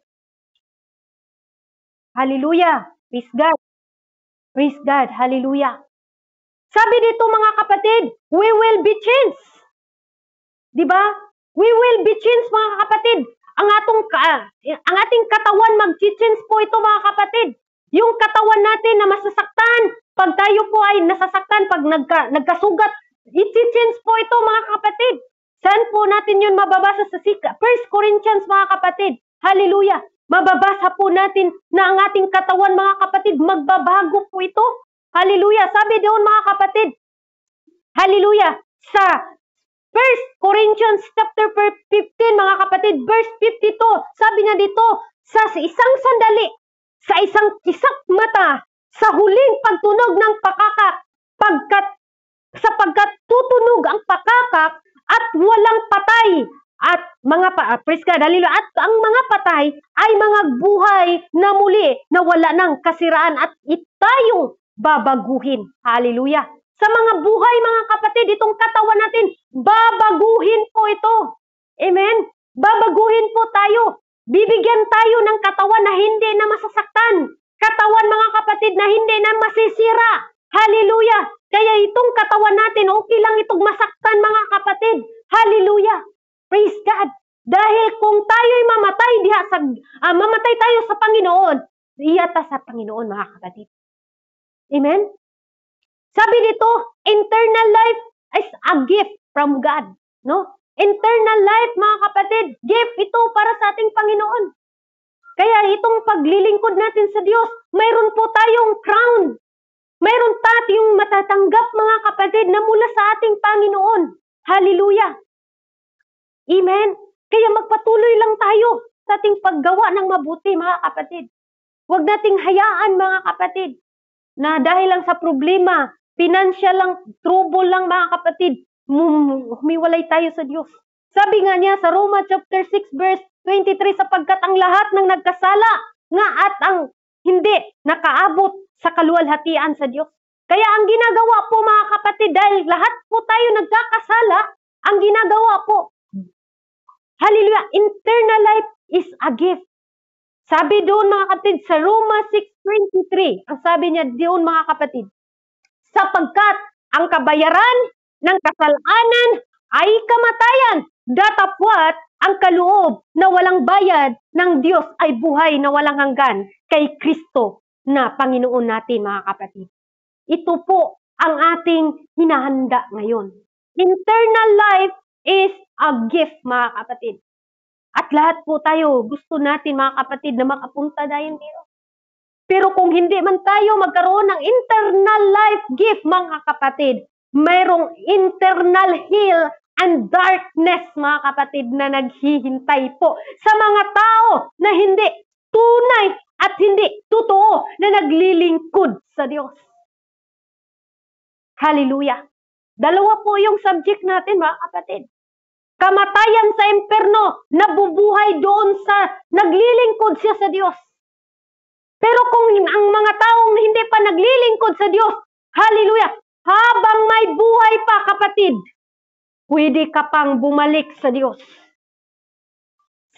Hallelujah! Praise God! Praise God! Hallelujah! Sabi dito, mga kapatid, we will be changed. Diba? We will be changed, mga kapatid. Ang ating katawan mag-change po ito, mga kapatid. Yung katawan natin na masasaktan, pag tayo po ay nasasaktan, pag nagkasugat, i-change po ito, mga kapatid. Saan po natin yun mababasa sa 1 Corinthians, mga kapatid? Hallelujah! Mababasa po natin na ang ating katawan, mga kapatid, magbabago po ito. Hallelujah! Sabi doon, mga kapatid, hallelujah, sa 1 Corinthians chapter 15, mga kapatid, verse 52, sabi niya dito, sa isang sandali, sa isang kisak mata, sa huling pagtunog ng pakakak, sapagkat tutunog ang pakakak at walang patay, at mga praise God, hallelujah, at ang mga patay ay mga buhay na muli na wala ng kasiraan at itayong babaguhin. Hallelujah. Sa mga buhay, mga kapatid, itong katawan natin, babaguhin po ito. Amen? Babaguhin po tayo. Bibigyan tayo ng katawan na hindi na masasaktan. Katawan, mga kapatid, na hindi na masisira. Hallelujah! Kaya itong katawan natin, okay lang itong masaktan, mga kapatid. Hallelujah! Praise God! Dahil kung tayo'y mamatay, mamatay tayo sa Panginoon, iyata sa Panginoon, mga kapatid. Amen? Sabi dito, eternal life is a gift from God. No? Eternal life, mga kapatid, gift ito para sa ating Panginoon. Kaya itong paglilingkod natin sa Diyos, mayroon po tayong crown. Mayroon tayong matatanggap, mga kapatid, na mula sa ating Panginoon. Hallelujah! Amen? Kaya magpatuloy lang tayo sa ating paggawa ng mabuti, mga kapatid. Huwag nating hayaan, mga kapatid, na dahil lang sa problema, financial lang, trouble lang, mga kapatid, humiwalay tayo sa Diyos. Sabi nga niya sa Roma chapter 6 verse 23, sapagkat ang lahat ng nagkasala nga at ang hindi nakaabot sa kaluwalhatian sa Diyos. Kaya ang ginagawa po, mga kapatid, dahil lahat po tayo nagkakasala, ang ginagawa po, hallelujah, eternal life is a gift. Sabi doon, mga kapatid, sa Roma 6:23, ang sabi niya doon, mga kapatid, sapagkat ang kabayaran ng kasalanan ay kamatayan, datapwat ang kaloob na walang bayad ng Diyos ay buhay na walang hanggan kay Kristo na Panginoon natin, mga kapatid. Ito po ang ating hinahanda ngayon. Eternal life is a gift, mga kapatid. At lahat po tayo, gusto natin, mga kapatid, na makapunta dahil dito. Pero kung hindi man tayo magkaroon ng eternal life gift, mga kapatid, mayroong internal hell and darkness, mga kapatid, na naghihintay po sa mga tao na hindi tunay at hindi totoo na naglilingkod sa Diyos. Hallelujah! Dalawa po yung subject natin, mga kapatid. Kamatayan sa imperno, nabubuhay doon sa naglilingkod siya sa Diyos. Pero kung ang mga taong hindi pa naglilingkod sa Diyos, hallelujah, habang may buhay pa, kapatid, pwede ka pang bumalik sa Diyos.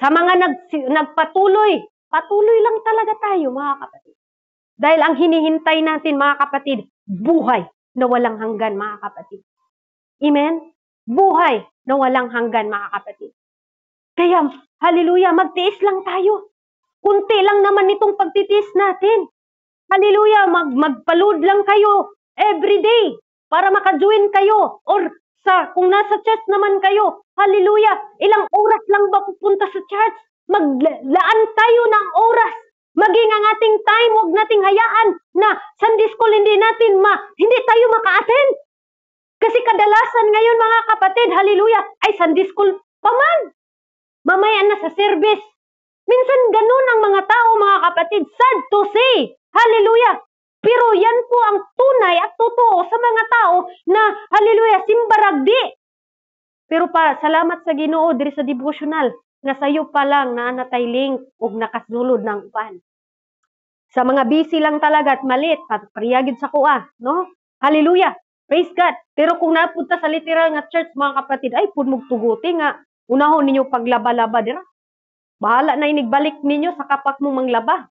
Sa mga nagpatuloy, patuloy lang talaga tayo, mga kapatid. Dahil ang hinihintay natin, mga kapatid, buhay na walang hanggan, mga kapatid. Amen? Buhay na walang hanggan, mga kapatid. Kaya, hallelujah, magtiis lang tayo. Kunti lang naman itong pagtitiis natin. Hallelujah, magpaload lang kayo everyday para maka-join kayo. Or kung nasa church naman kayo, hallelujah, ilang oras lang ba pupunta sa church? Maglaan tayo ng oras. Maging ang ating time, huwag nating hayaan na Sunday school hindi tayo maka-attend. Kasi kadalasan ngayon, mga kapatid, hallelujah, ay Sunday school pa man. Mamaya na sa service. Minsan ganun ang mga tao, mga kapatid. Sad to say. Hallelujah. Pero yan po ang tunay at totoo sa mga tao na, hallelujah, simbaragdi. Pero salamat sa Ginoo diri sa devotional na sayo pa lang na natay link o nakasulod ng upan. Sa mga busy lang talaga at malit, pariyagid sa kuha, no? Hallelujah. Praise God. Pero kung napunta sa literal nga church, mga kapatid, ay pudmugtuguti nga. Unahon ninyo paglaba-laba dira. Bahala na inigbalik ninyo sa kapak mong manglaba.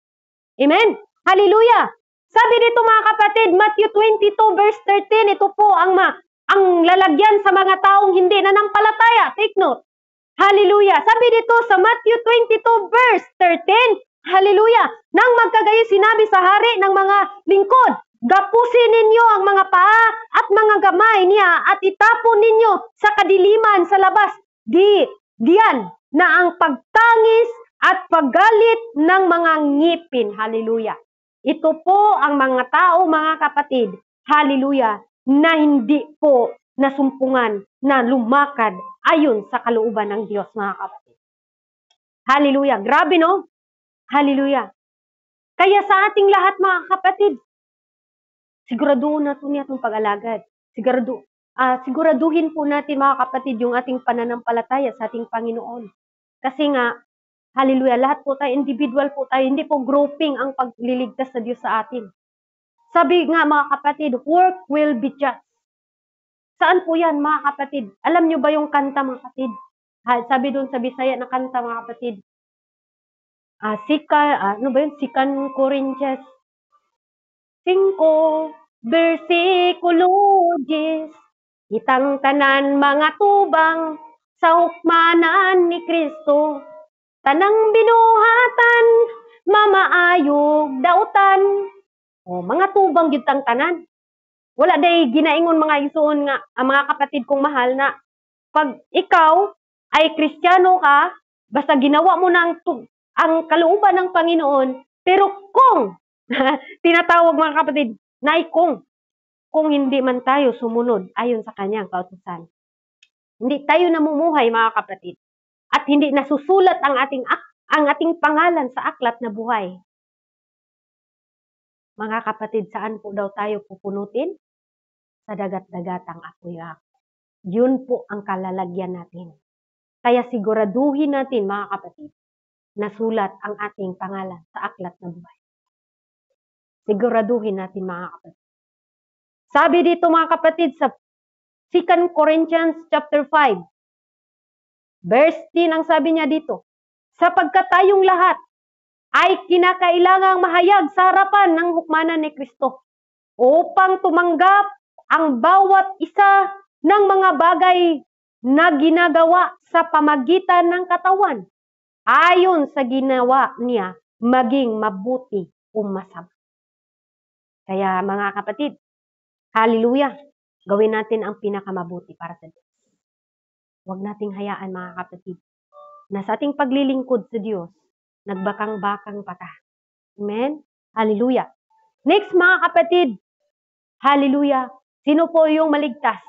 Amen? Hallelujah! Sabi dito, mga kapatid, Matthew 22 verse 13, ito po ang lalagyan sa mga taong hindi nanampalataya. Take note. Hallelujah! Sabi dito sa Matthew 22 verse 13, hallelujah! Nang magkagayo sinabi sa hari ng mga lingkod, Gapusin ninyo ang mga paa at mga gamay niya at itapon ninyo sa kadiliman sa labas. Diyan na ang pagtangis at paggalit ng mga ngipin. Hallelujah. Ito po ang mga tao, mga kapatid, hallelujah, na hindi po nasumpungan na lumakad ayon sa kalooban ng Diyos, mga kapatid. Hallelujah. Grabe, no? Hallelujah. Kaya sa ating lahat, mga kapatid, siguraduhin natin itong pag-alagad. Siguraduhin po natin, mga kapatid, yung ating pananampalataya sa ating Panginoon. Kasi nga, hallelujah, lahat po tayo, individual po tayo, hindi po grouping ang pagliligtas sa Diyos sa atin. Sabi nga, mga kapatid, work will be just. Saan po yan, mga kapatid? Alam nyo ba yung kanta, mga kapatid? Sabi doon sa Bisaya na kanta, mga kapatid. Ano ba yun? 2 Corinthians 5, versikulo 10. Itang tanan mga tubang sa hukmanan ni Kristo. Tanang binuhatan, mamaayog dautan. O, mga tubang yun tang tanan. Wala day ginaingon mga igsoon nga, mga kapatid kong mahal na pag ikaw ay Kristiyano ka, basta ginawa mo na ang kalooban ng Panginoon, pero kung, tinatawag mga kapatid, kung hindi man tayo sumunod ayon sa kanyang kautusan. Hindi tayo namumuhay, mga kapatid, at hindi nasusulat ang ating pangalan sa aklat na buhay. Mga kapatid, saan po daw tayo pupunutin? Sa dagat-dagatang apoy. Yun po ang kalalagyan natin. Kaya siguraduhin natin, mga kapatid, na sulat ang ating pangalan sa aklat na buhay. Siguraduhin natin, mga kapatid. Sabi dito, mga kapatid, sa 2 Corinthians chapter 5, verse 10, ang sabi niya dito, sapagkat tayong lahat ay kinakailangang mahayag sa harapan ng hukmanan ni Kristo upang tumanggap ang bawat isa ng mga bagay na ginagawa sa pamagitan ng katawan ayon sa ginawa niya, maging mabuti o masama. Kaya mga kapatid, hallelujah, gawin natin ang pinakamabuti para sa Diyos. Huwag nating hayaan, mga kapatid, na sa ating paglilingkod sa Diyos, nagbakang-bakang pata. Amen? Hallelujah. Next, mga kapatid, hallelujah, sino po yung maligtas?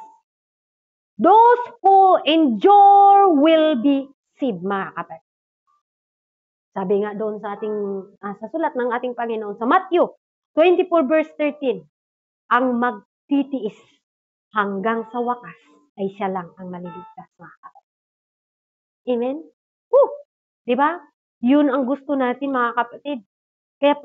Those who endure will be saved, mga kapatid. Sabi nga doon sa sa sulat ng ating Panginoon, sa Matthew 24 verse 13, ang magtitiis hanggang sa wakas ay siya lang ang maliligtas, mga kapatid. Amen? Diba? Yun ang gusto natin, mga kapatid. Kaya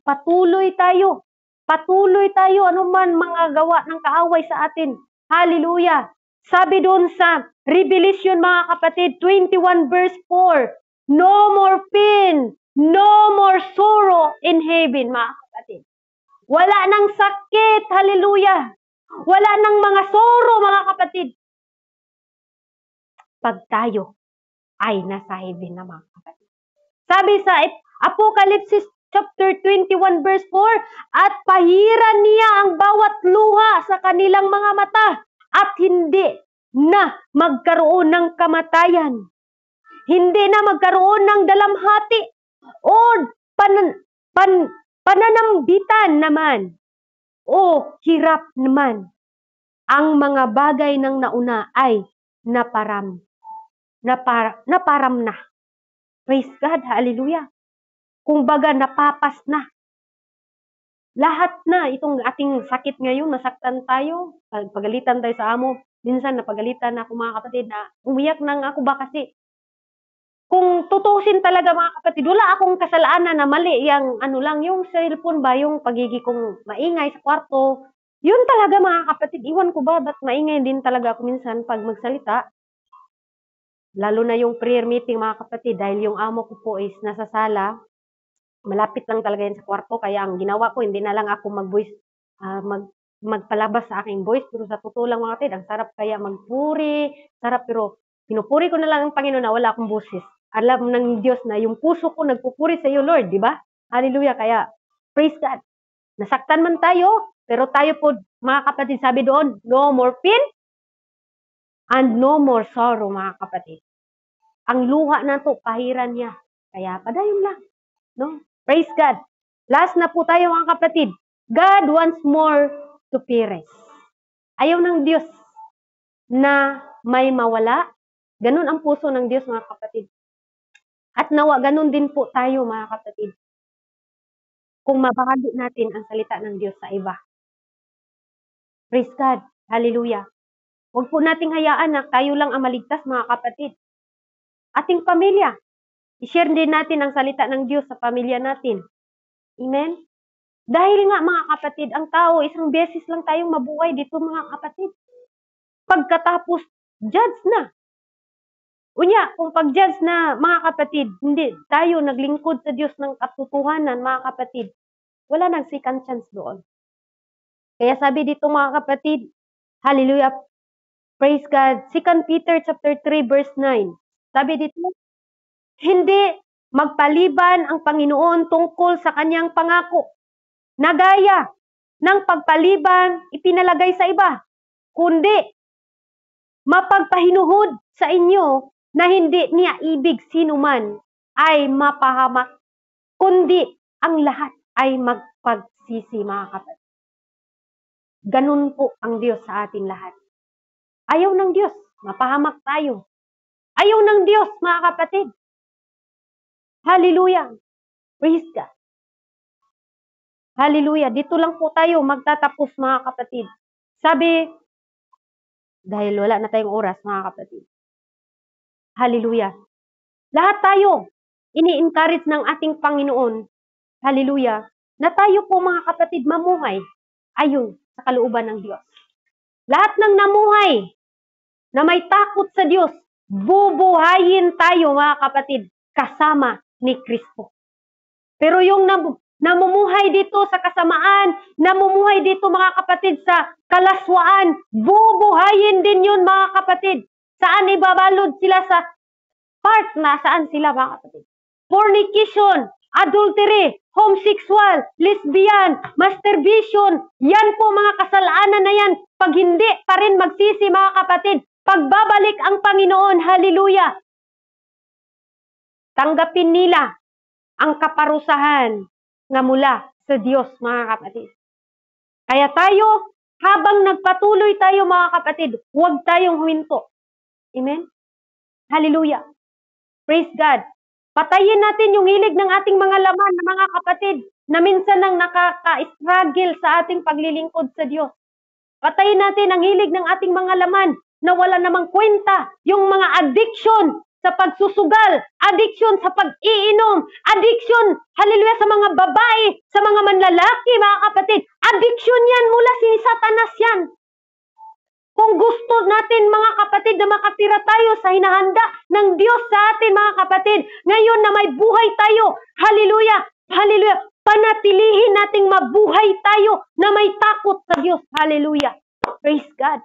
patuloy tayo. Patuloy tayo anuman mga gawa ng kaaway sa atin. Hallelujah. Sabi doon sa Revelation, mga kapatid, 21 verse 4, no more pain, no more sorrow in heaven, mga kapatid. Wala nang sakit, hallelujah. Wala nang mga sorrow, mga kapatid. Pag tayo ay nasa heaven na, mga kapatid. Sabi sa Apocalypse chapter 21 verse 4, at pahiran niya ang bawat luha sa kanilang mga mata at hindi na magkaroon ng kamatayan. Hindi na magkaroon ng dalamhati o pananambitan naman o hirap naman. Ang mga bagay ng nauna ay naparam na. Praise God, hallelujah. Kung baga napapas na. Lahat na, itong ating sakit ngayon, nasaktan tayo, pagalitan tayo sa amo. Minsan napagalitan na ako, mga kapatid, na umiyak na nga ako ba kasi. Kung tutusin talaga, mga kapatid, wala akong kasalanan na mali. Yung cellphone ba, yung pagiging kong maingay sa kwarto. Yun talaga, mga kapatid, iwan ko ba, ba't maingay din talaga ako minsan pag magsalita. Lalo na yung prayer meeting, mga kapatid, dahil yung amo ko po is nasa sala, malapit lang talaga yan sa kwarto, kaya ang ginawa ko, hindi na lang ako mag-voice, magpalabas sa aking voice, pero sa totoo lang, mga kapatid, ang sarap kaya magpuri, sarap, pero pinupuri ko na lang ang Panginoon na wala akong boses. Alam ng Diyos na yung puso ko nagpupuri sa iyo, Lord, di ba? Hallelujah, kaya praise God. Nasaktan man tayo, pero tayo po, mga kapatid, sabi doon, no more pain and no more sorrow, mga kapatid. Ang luha na to, pahiran niya. Kaya padayon lang. No? Praise God. Last na po tayo, mga kapatid. God wants more to perish. Ayaw ng Diyos na may mawala. Ganun ang puso ng Diyos, mga kapatid. At nawa, ganun din po tayo, mga kapatid. Kung mabahagi natin ang salita ng Diyos sa iba. Praise God. Hallelujah. Huwag po nating hayaan na tayo lang ang maligtas, mga kapatid. Ating pamilya. I-share din natin ang salita ng Diyos sa pamilya natin. Amen? Dahil nga, mga kapatid, ang tao, isang beses lang tayong mabuhay dito, mga kapatid. Pagkatapos, judge na. Unya, kung pag-judge na, mga kapatid, hindi tayo naglingkod sa Diyos ng katotohanan, mga kapatid, wala nang second chance doon. Kaya sabi dito, mga kapatid, hallelujah, praise God, 2 Peter chapter 3 verse 9. Sabi dito, hindi magpaliban ang Panginoon tungkol sa kanyang pangako na gaya ng pagpaliban ipinalagay sa iba, kundi mapagpahinuhod sa inyo na hindi niya ibig sino man ay mapahamak, kundi ang lahat ay magpagsisi, mga kapatid. Ganun po ang Diyos sa atin lahat. Ayaw ng Diyos, mapahamak tayo. Ayaw ng Diyos, mga kapatid. Hallelujah. Praise God. Hallelujah. Dito lang po tayo magtatapos, mga kapatid. Sabi, dahil wala na tayong oras, mga kapatid. Hallelujah. Lahat tayo, ini-encourage ng ating Panginoon, hallelujah, na tayo po, mga kapatid, mamuhay ayon sa kalooban ng Diyos. Lahat ng namuhay na may takot sa Diyos, bubuhayin tayo, mga kapatid, kasama ni Kristo. Pero yung namumuhay dito sa kasamaan, namumuhay dito, mga kapatid, sa kalaswaan, bubuhayin din yun, mga kapatid. Saan ibabalod sila sa part na saan sila, mga kapatid? Fornication, adultery, homosexual, lesbian, masturbation, yan po mga kasalanan na yan. Pag hindi pa rin magsisi, mga kapatid, pagbabalik ang Panginoon, hallelujah, tanggapin nila ang kaparusahan nga mula sa Diyos, mga kapatid. Kaya tayo, habang nagpatuloy tayo, mga kapatid, huwag tayong huminto. Amen? Hallelujah. Praise God. Patayin natin yung hilig ng ating mga laman, mga kapatid, na minsan nang nakaka-struggle sa ating paglilingkod sa Diyos. Patayin natin ang hilig ng ating mga laman na wala namang kwenta, yung mga addiction sa pagsusugal, addiction sa pag-iinom, addiction, hallelujah, sa mga babae, sa mga manlalaki, mga kapatid. Addiction yan, mula si Satanas yan. Kung gusto natin, mga kapatid, na makatira tayo sa hinahanda ng Diyos sa atin, mga kapatid, ngayon na may buhay tayo, hallelujah, hallelujah, panatilihin nating mabuhay tayo na may takot sa Diyos, hallelujah, praise God,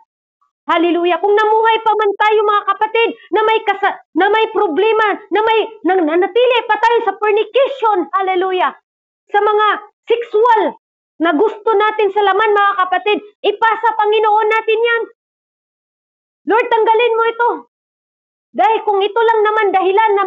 hallelujah. Kung namuhay pa man tayo, mga kapatid, na may problema, na nanatili pa tayo sa fornication, hallelujah, sa mga sexual na gusto natin sa laman, mga kapatid, ipasa Panginoon natin yan. Lord, tanggalin mo ito. Dahil kung ito lang naman dahilan na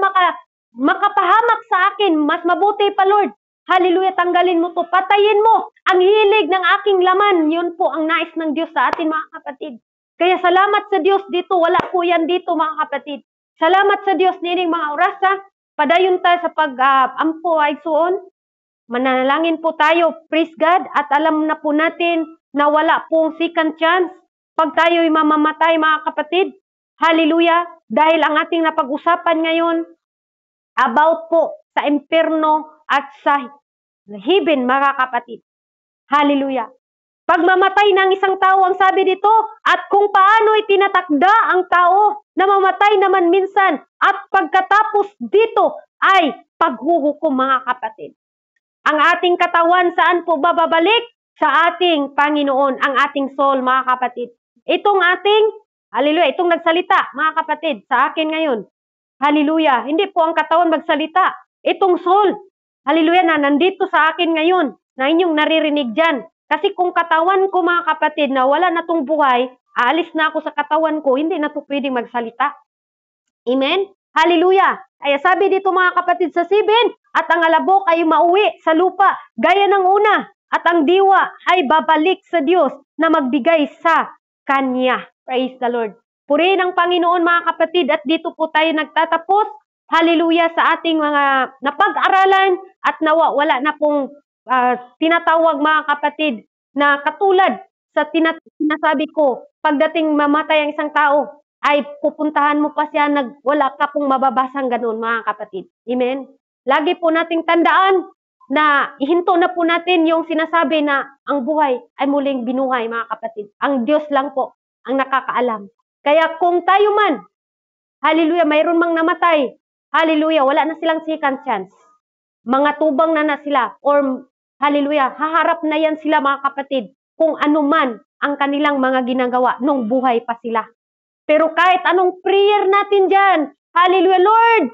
makapahamak sa akin, mas mabuti pa, Lord. Hallelujah, tanggalin mo to. Patayin mo ang hilig ng aking laman. Yun po ang nais ng Diyos sa atin, mga kapatid. Kaya salamat sa Diyos dito. Wala po yan dito, mga kapatid. Salamat sa Diyos nining mga orasa. Padayon tayo sa pag-ampo ay suon. Mananalangin po tayo, praise God. At alam na po natin na wala pong second chance. Pag tayo'y mamamatay, mga kapatid, hallelujah, dahil ang ating napag-usapan ngayon about po sa impyerno at sa heaven, mga kapatid. Hallelujah. Pag mamatay ng isang tao, ang sabi dito, at kung paano itinatakda ang tao na mamatay naman minsan, at pagkatapos dito ay paghuhukom, mga kapatid. Ang ating katawan, saan po bababalik? Sa ating Panginoon, ang ating soul, mga kapatid. Itong ating, hallelujah, itong nagsalita, mga kapatid, sa akin ngayon. Hallelujah. Hindi po ang katawan magsalita. Itong soul, hallelujah, na nandito sa akin ngayon. na inyong naririnig dyan. Kasi kung katawan ko mga kapatid na wala na tong buhay, aalis na ako sa katawan ko, hindi na to pwedeng magsalita. Amen? Hallelujah! Kaya sabi dito mga kapatid sa 7, at ang alabok ay mauwi sa lupa, gaya ng una, at ang diwa ay babalik sa Diyos na magbigay sa Kanya. Praise the Lord. Purihin ang Panginoon mga kapatid, at dito po tayo nagtatapos. Hallelujah sa ating mga napag-aralan, at nawa wala na pong tinatawag mga kapatid na katulad sa sinasabi ko, pagdating mamatay ang isang tao, ay pupuntahan mo pa siya, wala ka pong mababasang ganun mga kapatid. Amen? Lagi po nating tandaan na ihinto na po natin yung sinasabi na ang buhay ay muling binuhay mga kapatid. Ang Diyos lang po ang nakakaalam. Kaya kung tayo man, hallelujah, mayroon mang namatay, hallelujah, wala na silang second chance. Mga tubang na sila, or hallelujah, haharap na yan sila mga kapatid, kung ano man ang kanilang mga ginagawa nung buhay pa sila. Pero kahit anong prayer natin dyan, hallelujah, Lord,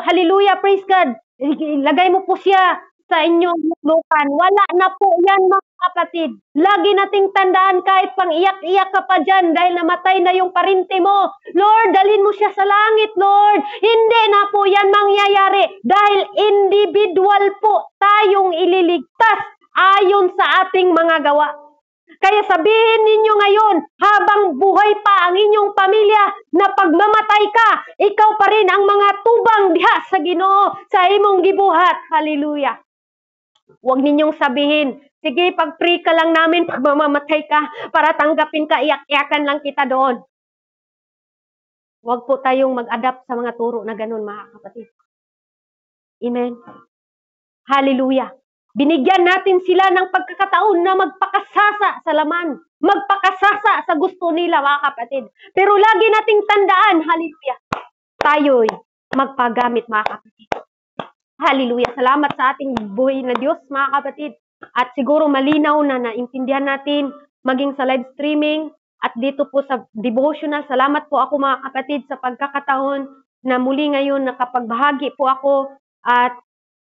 hallelujah, praise God, ilagay mo po siya sa inyong luklukan. Wala na po yan mga kapatid. Lagi nating tandaan kahit pang iyak-iyak ka pa dyan dahil namatay na yung parente mo. Lord, dalhin mo siya sa langit, Lord. Hindi na po yan mangyayari dahil individual po tayong ililigtas ayon sa ating mga gawa. Kaya sabihin ninyo ngayon, habang buhay pa ang inyong pamilya, na pagmamatay ka, ikaw pa rin ang mga tubang diha sa Ginoo, sa imong gibuhat. Hallelujah. Huwag ninyong sabihin, sige, pag-pray ka lang namin pag mamamatay ka, para tanggapin ka, iyak-iyakan lang kita doon. Huwag po tayong mag-adapt sa mga turo na ganun, mga kapatid. Amen. Hallelujah. Binigyan natin sila ng pagkakataon na magpakasasa sa laman. Magpakasasa sa gusto nila, mga kapatid. Pero lagi nating tandaan, hallelujah, tayo'y magpagamit, mga kapatid. Hallelujah. Salamat sa ating buhay na Diyos, mga kapatid. At siguro malinaw na naintindihan natin maging sa live streaming at dito po sa devotional. Salamat po ako, mga kapatid, sa pagkakataon na muli ngayon nakapagbahagi po ako. At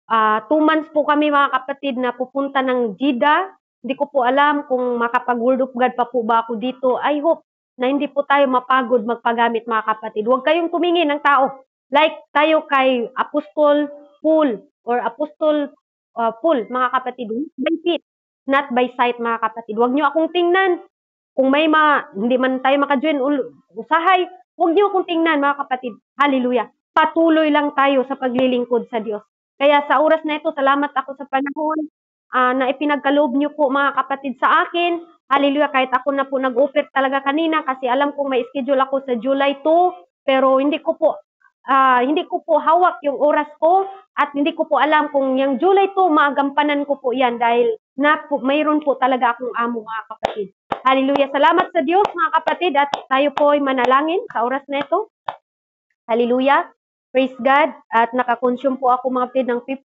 2 months po kami, mga kapatid, na pupunta ng Jeddah. Hindi ko po alam kung makapag-Word of God pa po ba ako dito. I hope na hindi po tayo mapagod magpagamit, mga kapatid. Huwag kayong tumingin ng tao. Like tayo kay Apostol Paul or Apostol Paul, mga kapatid. By faith, not by sight, mga kapatid. Huwag nyo akong tingnan. Kung may hindi man tayo makajoin usahay, huwag nyo akong tingnan, mga kapatid. Hallelujah. Patuloy lang tayo sa paglilingkod sa Diyos. Kaya sa oras na ito, salamat ako sa panahon na ipinagkaloob niyo po, mga kapatid, sa akin. Hallelujah, kahit ako na po nag-offer talaga kanina kasi alam kong may schedule ako sa July 2, pero hindi ko po hawak yung oras ko at hindi ko po alam kung yung July 2 magampanan ko po yan dahil mayroon po talaga akong amo, mga kapatid. Hallelujah, salamat sa Diyos, mga kapatid, at tayo po ay manalangin sa oras na ito. Hallelujah. Praise God. At nakakonsume po ako, mga kapatid, ng 58